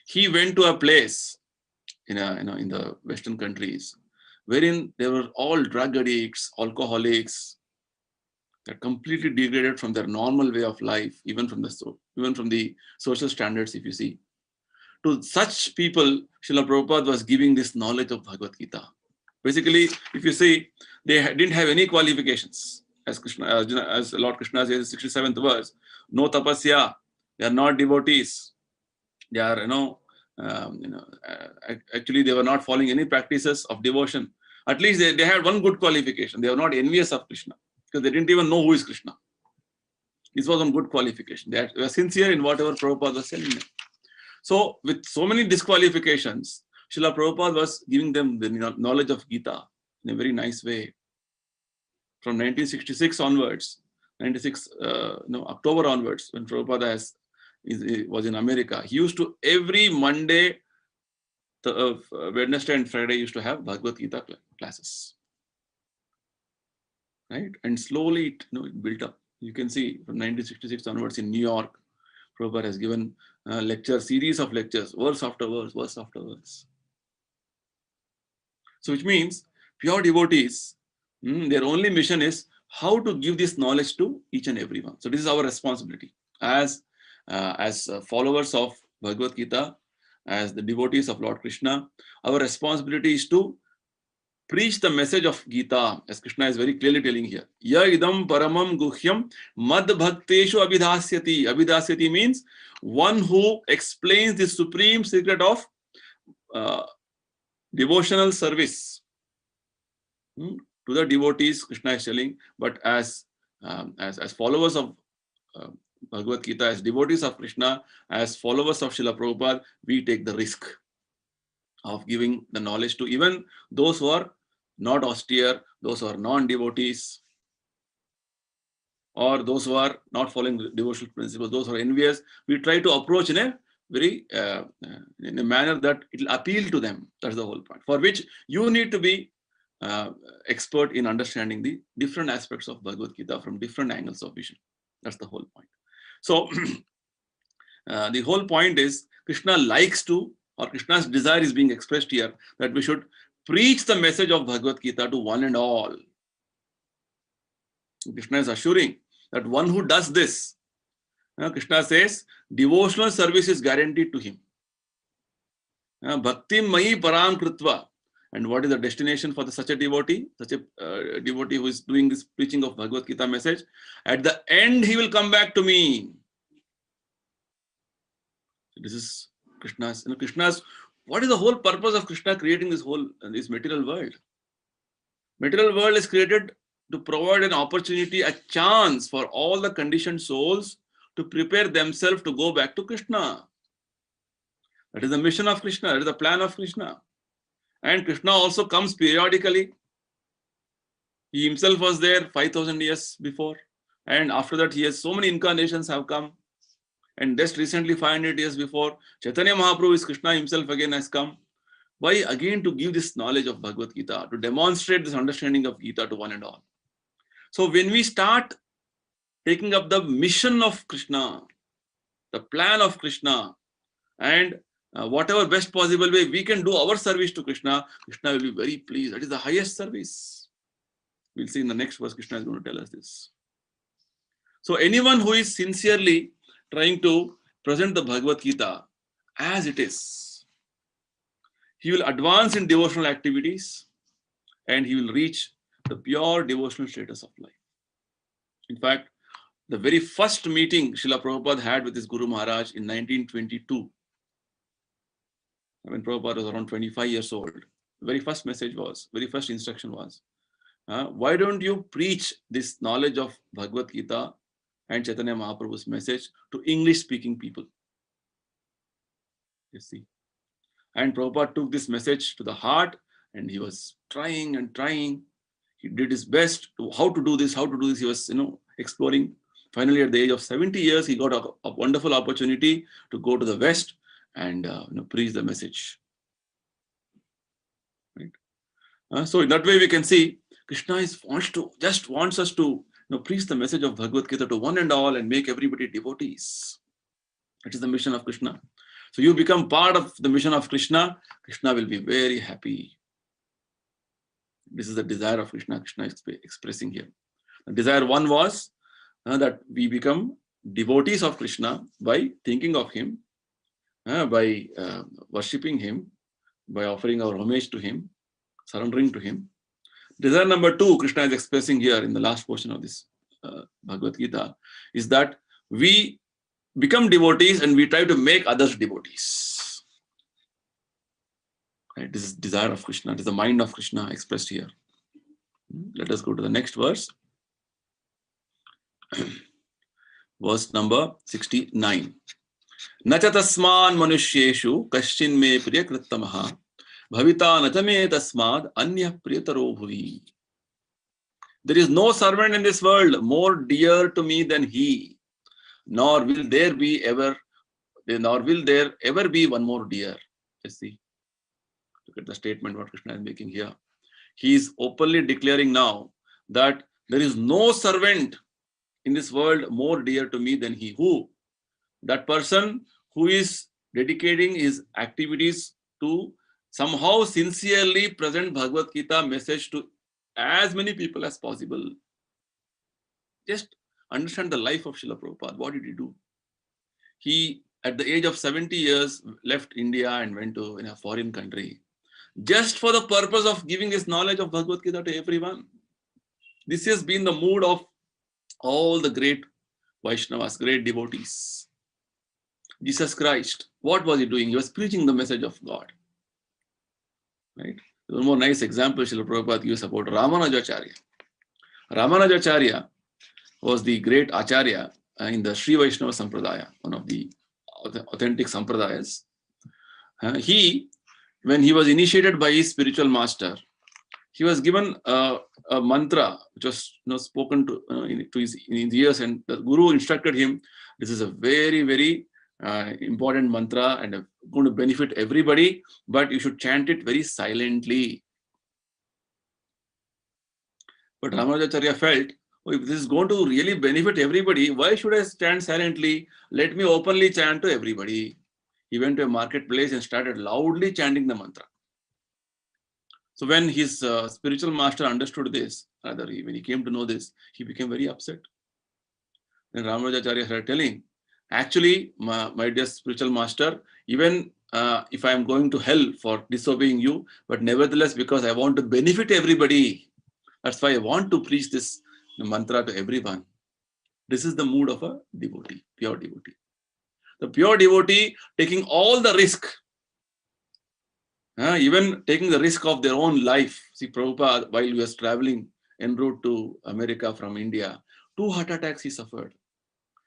he went to a place in the Western countries wherein they were all drug addicts, alcoholics, they're completely degraded from their normal way of life, even from the social standards, if you see. To such people, Srila Prabhupada was giving this knowledge of Bhagavad Gita. Basically, if you see, they didn't have any qualifications. As Lord Krishna says, 67th verse, no tapasya, they are not devotees. They are, actually they were not following any practices of devotion. At least they had one good qualification. They were not envious of Krishna because they didn't even know who is Krishna. This was one good qualification. They were sincere in whatever Prabhupada was telling them. So with so many disqualifications, Srila Prabhupada was giving them the knowledge of Gita in a very nice way. From 1966 onwards, October onwards, when Prabhupada was in America, he used to every Monday, Wednesday and Friday used to have Bhagavad Gita classes. Right? And slowly it built up. You can see from 1966 onwards in New York, Prabhupada has given series of lectures, verse after verse, verse after verse. So which means pure devotees, their only mission is how to give this knowledge to each and everyone. So this is our responsibility as followers of Bhagavad Gita, as the devotees of Lord Krishna. Our responsibility is to preach the message of Gita, as Krishna is very clearly telling here. Ya idam paramam guhyam mad bhakteshu abhidhasyati. Abhidhasyati means one who explains the supreme secret of devotional service to the devotees. Krishna is telling, but as followers of Bhagavad Gita, as devotees of Krishna, as followers of Srila Prabhupada, we take the risk of giving the knowledge to even those who are not austere, those who are non-devotees, or those who are not following the devotional principles, those who are envious. We try to approach in a very in a manner that it will appeal to them. That's the whole point. For which you need to be expert in understanding the different aspects of Bhagavad Gita from different angles of vision. That's the whole point. So the whole point is Krishna likes to, or Krishna's desire is being expressed here, that we should preach the message of Bhagavad Gita to one and all. Krishna is assuring that one who does this, Krishna says, devotional service is guaranteed to him. Bhakti mai param kritva. And what is the destination for such a devotee? Such a devotee who is doing this preaching of Bhagavad Gita message. At the end, he will come back to me. This is Krishna's. What is the whole purpose of Krishna creating this material world? Material world is created to provide an opportunity, a chance for all the conditioned souls to prepare themselves to go back to Krishna. That is the mission of Krishna. That is the plan of Krishna. And Krishna also comes periodically. He himself was there 5,000 years before. And after that, he has so many incarnations have come. And just recently, 500 years before, Chaitanya Mahaprabhu is Krishna himself again has come. Why? Again to give this knowledge of Bhagavad Gita, to demonstrate this understanding of Gita to one and all. So when we start taking up the mission of Krishna, the plan of Krishna, and whatever best possible way we can do our service to Krishna, Krishna will be very pleased. That is the highest service. We'll see in the next verse, Krishna is going to tell us this. So anyone who is sincerely trying to present the Bhagavad Gita as it is, he will advance in devotional activities and he will reach the pure devotional status of life. In fact, the very first meeting Srila Prabhupada had with his Guru Maharaj in 1922, when Prabhupada was around 25 years old, the very first instruction was, why don't you preach this knowledge of Bhagavad Gita and Chaitanya Mahaprabhu's message to English-speaking people? You see. And Prabhupada took this message to the heart and he was trying and trying. He did his best to how to do this. He was, exploring. Finally, at the age of 70 years, he got a wonderful opportunity to go to the West and preach the message. Right? So in that way we can see Krishna wants us to preach the message of Bhagavad Gita to one and all and make everybody devotees. That is the mission of Krishna. So you become part of the mission of Krishna. Krishna will be very happy. This is the desire of Krishna. Krishna is expressing here. The desire one was that we become devotees of Krishna by thinking of him, by worshipping him, by offering our homage to him, surrendering to him. Desire number two, Krishna is expressing here in the last portion of this Bhagavad Gita, is that we become devotees and we try to make others devotees. Right? This is desire of Krishna. It is the mind of Krishna expressed here. Let us go to the next verse. Verse number 69. Nacha tasman manushyeshu kaschin me priya krittamaha bhavita natame tasmad anya priyataro bhuvi. There is no servant in this world more dear to me than he, nor will there ever be one more dear. Let's see. Look at the statement what Krishna is making here. He is openly declaring now that there is no servant in this world more dear to me than he. Who? That person who is dedicating his activities to somehow sincerely present Bhagavad Gita message to as many people as possible. Just understand the life of Srila Prabhupada. What did he do? He, at the age of 70 years, left India and went to a foreign country just for the purpose of giving this knowledge of Bhagavad Gita to everyone. This has been the mood of all the great Vaishnavas, great devotees. Jesus Christ, what was he doing? He was preaching the message of God. Right? One more nice example Srila Prabhupada gives about Ramanujacharya. Ramanujacharya was the great Acharya in the Sri Vaishnava Sampradaya, one of the authentic Sampradayas. When he was initiated by his spiritual master, he was given a mantra which was spoken to in his ears, and the Guru instructed him, this is a very, very important mantra and going to benefit everybody, but you should chant it very silently. But Ramanujacharya felt, if this is going to really benefit everybody, why should I chant silently? Let me openly chant to everybody. He went to a marketplace and started loudly chanting the mantra. So when his spiritual master understood this, when he came to know this, he became very upset. Then Ramanujacharya started telling, actually, my dear spiritual master, even if I am going to hell for disobeying you, but nevertheless, because I want to benefit everybody, that's why I want to preach this mantra to everyone. This is the mood of a devotee, pure devotee. The pure devotee taking all the risk, even taking the risk of their own life. See, Prabhupada, while he was traveling en route to America from India, 2 heart attacks he suffered.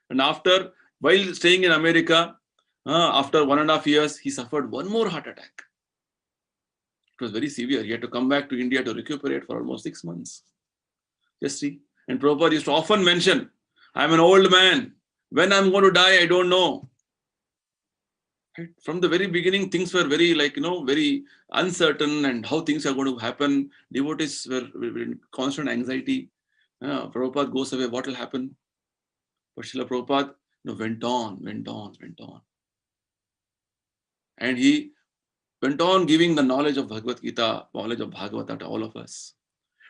And while staying in America, after 1.5 years, he suffered one more heart attack. It was very severe. He had to come back to India to recuperate for almost 6 months. Just see. And Prabhupada used to often mention, I'm an old man. When I'm going to die, I don't know. Right? From the very beginning, things were very very uncertain, and how things are going to happen. Devotees were in constant anxiety. Prabhupada goes away, what will happen? But Srila Prabhupada went on. And he went on giving the knowledge of Bhagavad Gita, knowledge of Bhagavata to all of us.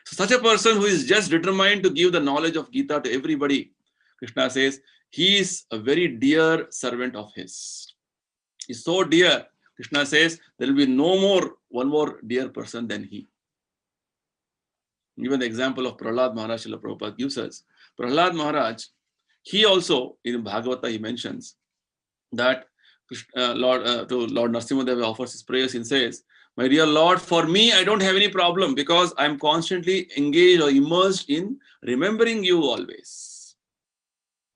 So such a person who is just determined to give the knowledge of Gita to everybody, Krishna says, he is a very dear servant of his. He's so dear, Krishna says, there will be one more dear person than he. Even the example of Prahlad Maharaj, Srila Prabhupada gives us. Prahlad Maharaj, he also, in Bhagavata, he mentions that to Lord Narasimha offers his prayers and says, my dear Lord, for me, I don't have any problem because I'm constantly engaged or immersed in remembering you always.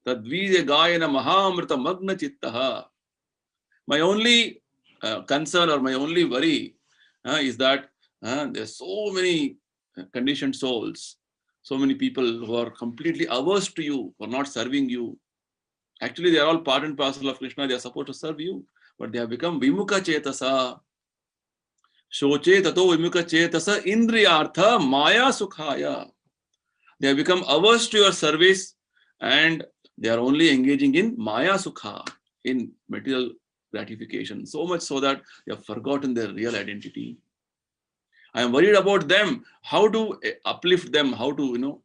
Tadvija gayana mahamrita magna chittaha. My only concern or my only worry is that there's so many conditioned souls, so many people who are completely averse to you, who are not serving you. Actually, they are all part and parcel of Krishna. They are supposed to serve you, but they have become vimukha chetasa. Shoche tato vimuka chetasa indriyartha maya sukhaya. They have become averse to your service and they are only engaging in maya sukha, in material gratification. So much so that they have forgotten their real identity. I am worried about them, how to uplift them, how to,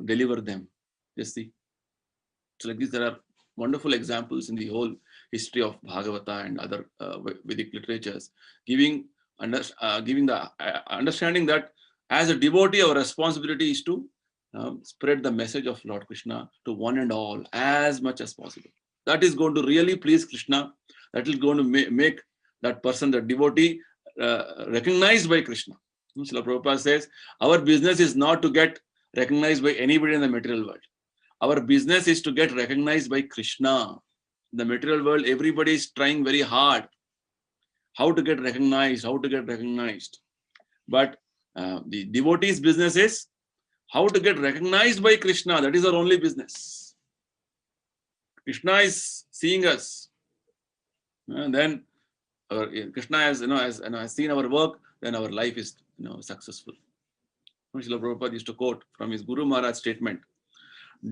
deliver them. Just see. So like this, there are wonderful examples in the whole history of Bhagavata and other Vedic literatures, giving the understanding that as a devotee, our responsibility is to spread the message of Lord Krishna to one and all as much as possible. That is going to really please Krishna. That is going to make that person, the devotee, recognized by Krishna. Srila Prabhupada says, our business is not to get recognized by anybody in the material world. Our business is to get recognized by Krishna. In the material world, everybody is trying very hard how to get recognized, But the devotee's business is how to get recognized by Krishna. That is our only business. Krishna is seeing us. And then Krishna has seen our work, then our life is successful. Srila Prabhupada used to quote from his Guru Maharaj statement,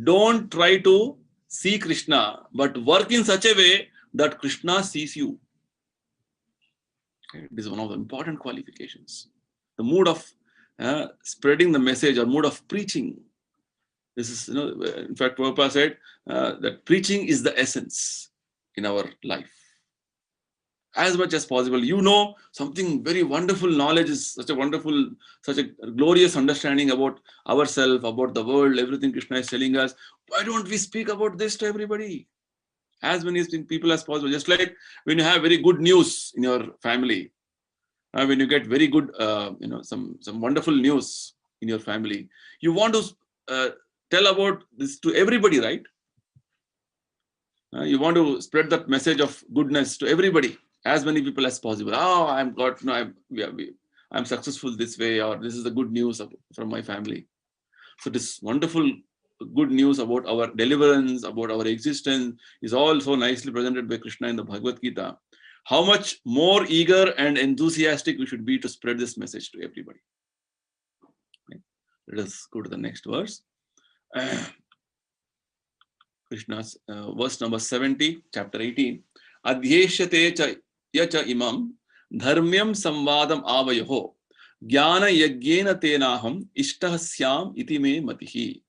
don't try to see Krishna, but work in such a way that Krishna sees you. It is one of the important qualifications. The mood of spreading the message or mood of preaching. This is, in fact, Prabhupada said that preaching is the essence in our life. As much as possible, something very wonderful knowledge is such a glorious understanding about ourselves, about the world, everything Krishna is telling us. Why don't we speak about this to everybody? As many people as possible. Just like when you have very good news in your family, when you get very good, some wonderful news in your family, you want to tell about this to everybody, right? You want to spread that message of goodness to everybody. As many people as possible. I'm successful this way, or this is the good news from my family. So this wonderful good news about our deliverance, about our existence is all so nicely presented by Krishna in the Bhagavad Gita. How much more eager and enthusiastic we should be to spread this message to everybody. Okay. Let us go to the next verse. Krishna's verse number 70, chapter 18. Adhyeshyate cha yacha imam dharmyam samvadam avayoho jnana yagyena tenaham ishtahasyam iti me matihi.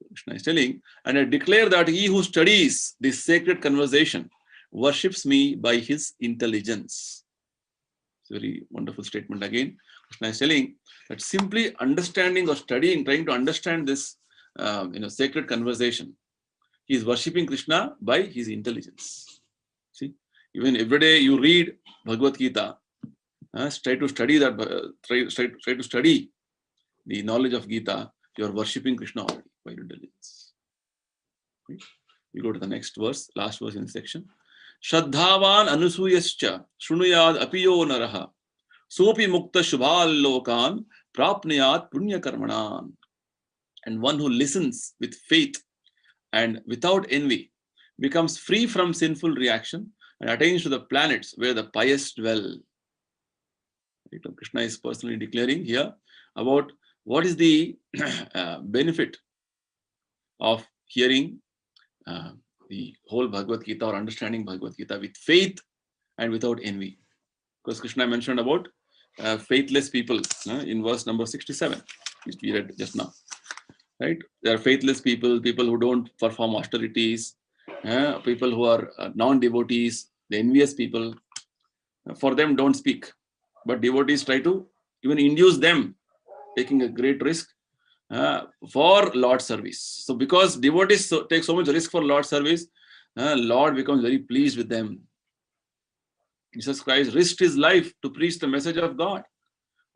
Krishna is telling, and I declare that he who studies this sacred conversation worships me by his intelligence. It's a very wonderful statement again. Krishna is telling that simply understanding or studying, trying to understand this sacred conversation, he is worshipping Krishna by his intelligence. See, even every day you read Bhagavad Gita, try to study that, try to study the knowledge of Gita. You are worshipping Krishna already by intelligence. Okay. We go to the next verse, last verse in the section. Shraddhavan anusuyascha shrunuyad apiyo naraha sopi mukta shubhal lokan prapniyat punya karmanan. And one who listens with faith and without envy becomes free from sinful reaction and attains to the planets where the pious dwell. Krishna is personally declaring here about what is the benefit of hearing the whole Bhagavad Gita or understanding Bhagavad Gita with faith and without envy. Because Krishna mentioned about faithless people in verse number 67, which we read just now. Right? There are faithless people, people who don't perform austerities, people who are non-devotees, the envious people. For them, don't speak. But devotees try to even induce them, taking a great risk for Lord service. So because devotees take so much risk for Lord service, Lord becomes very pleased with them. Jesus Christ risked his life to preach the message of God.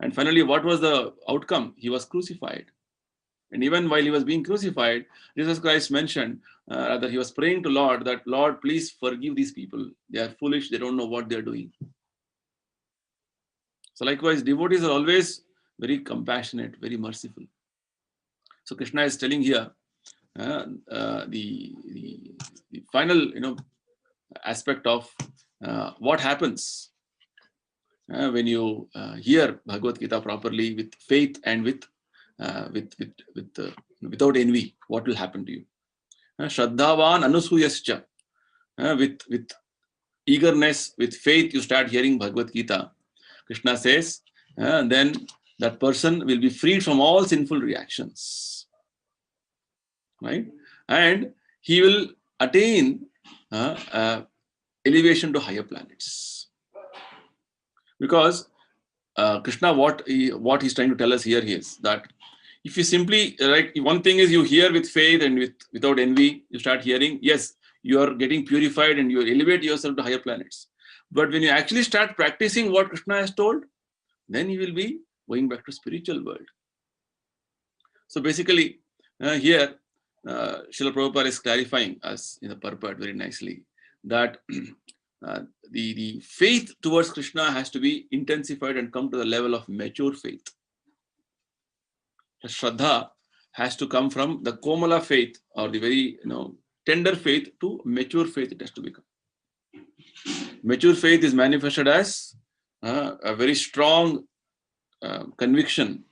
And finally, what was the outcome? He was crucified. And even while he was being crucified, Jesus Christ mentioned that he was praying to Lord that, Lord, please forgive these people. They are foolish. They don't know what they are doing. So likewise, devotees are always very compassionate, very merciful. So Krishna is telling here the final aspect of what happens when you hear Bhagavad Gita properly with faith and without envy, what will happen to you? Shraddhavan anusuyascha. With eagerness, with faith, you start hearing Bhagavad Gita. Krishna says, then that person will be freed from all sinful reactions, right? And he will attain elevation to higher planets. Because Krishna, what he's trying to tell us here is that if you simply, right, one thing is you hear with faith and without envy, you start hearing, yes, you are getting purified and you elevate yourself to higher planets. But when you actually start practicing what Krishna has told, then you will be going back to spiritual world. So basically, here, Srila Prabhupada is clarifying us in the purport very nicely that the faith towards Krishna has to be intensified and come to the level of mature faith. The Shraddha has to come from the Komala faith or the very tender faith to mature faith. It has to become. Mature faith is manifested as a very strong conviction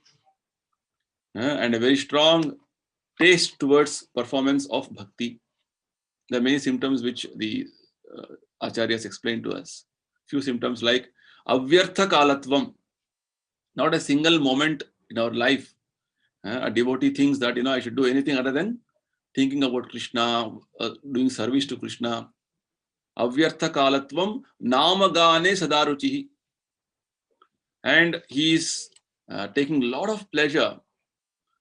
and a very strong taste towards performance of bhakti. There are many symptoms which the Acharyas explained to us. Few symptoms like avyartha kalatvam. Not a single moment in our life a devotee thinks that I should do anything other than thinking about Krishna, doing service to Krishna. Avyartha kalatvam namagane sadaruchihi. And he is taking a lot of pleasure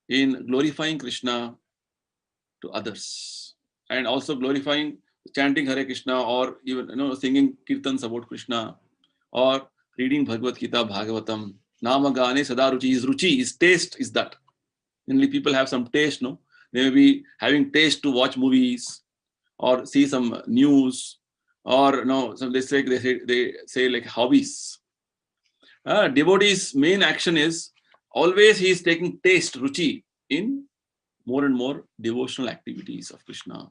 in glorifying Krishna to others and also glorifying, chanting Hare Krishna or even singing kirtans about Krishna or reading Bhagavad Gita, Bhagavatam. Namagane sadaruchi. His ruchi, his taste is that. Generally, people have some taste, no? They may be having taste to watch movies or see some news or they say like hobbies. Devotee's main action is always he is taking taste, ruchi in more and more devotional activities of Krishna.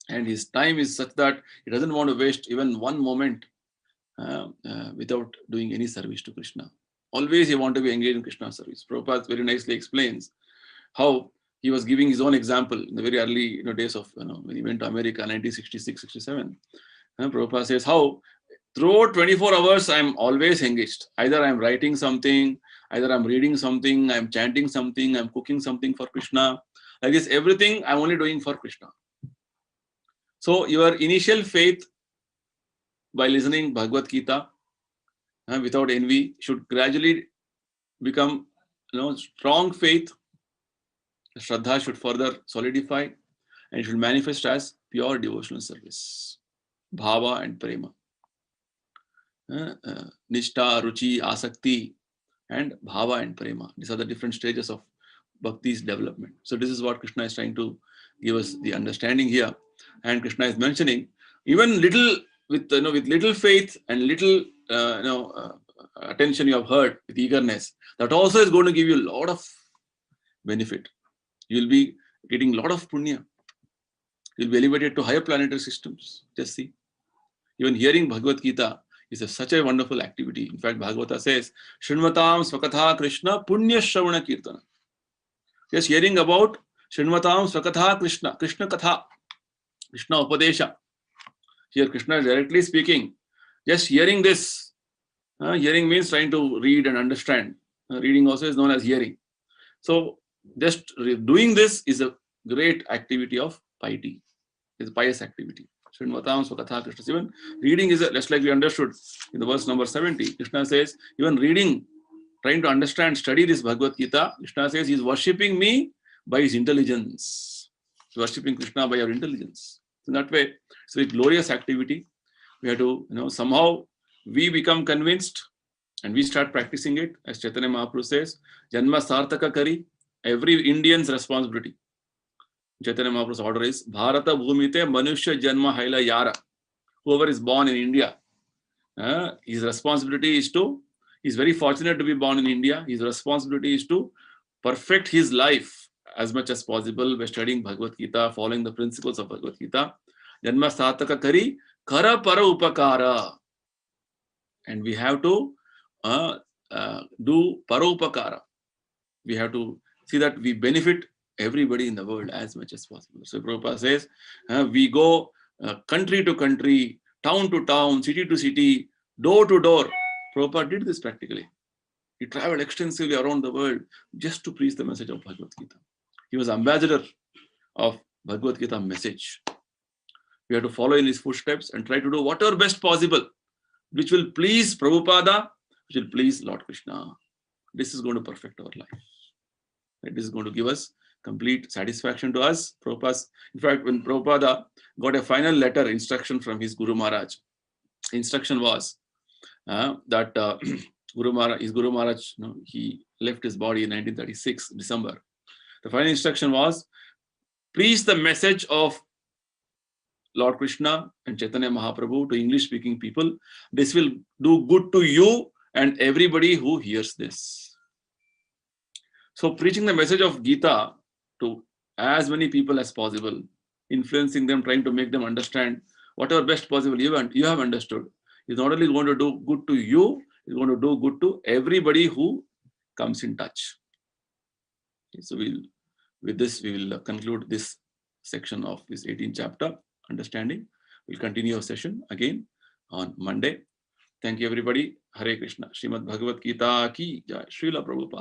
And his time is such that he doesn't want to waste even one moment without doing any service to Krishna. Always he wants to be engaged in Krishna service. Prabhupada very nicely explains how he was giving his own example in the very early days of when he went to America, 1966-67. Prabhupada says how throughout 24 hours I'm always engaged. Either I'm writing something, either I'm reading something, I'm chanting something, I'm cooking something for Krishna. Like this, everything I'm only doing for Krishna. So your initial faith by listening Bhagavad Gita without envy should gradually become strong faith. Shraddha should further solidify and it should manifest as pure devotional service. Bhava and prema. Nishtha, ruchi, asakti and bhava and prema. These are the different stages of bhakti's development. So this is what Krishna is trying to give us the understanding here. And Krishna is mentioning even little with little faith and little attention you have heard with eagerness, that also is going to give you a lot of benefit. You will be getting a lot of punya. You will be elevated to higher planetary systems. Just see. Even hearing Bhagavad Gita is such a wonderful activity. In fact, Bhagavata says, Shrinvatam Swakatha Krishna Punya Shravana Kirtana. Just hearing about Shrinvatam Swakatha Krishna, Krishna Katha, Krishna Upadesha. Here Krishna is directly speaking. Just hearing this, hearing means trying to read and understand. Reading also is known as hearing. So just doing this is a great activity of piety. It's a pious activity. Srinvatam Swakatha Krishna. Even reading is just like we understood in the verse number 70. Krishna says, even reading, trying to understand, study this Bhagavad Gita, Krishna says he is worshipping me by his intelligence. He's worshipping Krishna by our intelligence. In that way, it's a very glorious activity. We have to, somehow we become convinced and we start practicing it. As Chaitanya Mahaprabhu says, Janma Sarthaka Kari, every Indian's responsibility. Chaitanya Mahaprabhu's order is, Bharata Bhumite Manushya Janma Haila Yara. Whoever is born in India, his responsibility is to, he's very fortunate to be born in India. His responsibility is to perfect his life as much as possible by studying Bhagavad Gita, following the principles of Bhagavad Gita. Janma Sarthaka Kari, Kara Para Upakara. And we have to do paropakara. We have to see that we benefit everybody in the world as much as possible. So Prabhupada says, we go country to country, town to town, city to city, door to door. Prabhupada did this practically. He traveled extensively around the world just to preach the message of Bhagavad Gita. He was ambassador of Bhagavad Gita message. We have to follow in his footsteps and try to do whatever best possible, which will please Prabhupada, which will please Lord Krishna. This is going to perfect our life. This is going to give us complete satisfaction to us. Prabhupada, in fact, when Prabhupada got a final letter instruction from his Guru Maharaj, instruction was that his Guru Maharaj, he left his body in 1936, December. The final instruction was, preach the message of Lord Krishna and Chaitanya Mahaprabhu to English-speaking people. This will do good to you and everybody who hears this. So preaching the message of Gita to as many people as possible, influencing them, trying to make them understand whatever best possible you have understood, is not only going to do good to you, it's going to do good to everybody who comes in touch. Okay, so with this, we will conclude this section of this 18th chapter, Understanding. We'll continue our session again on Monday. Thank you, everybody. Hare Krishna. Srimad Bhagavad Gita ki jai. Srila Prabhupada.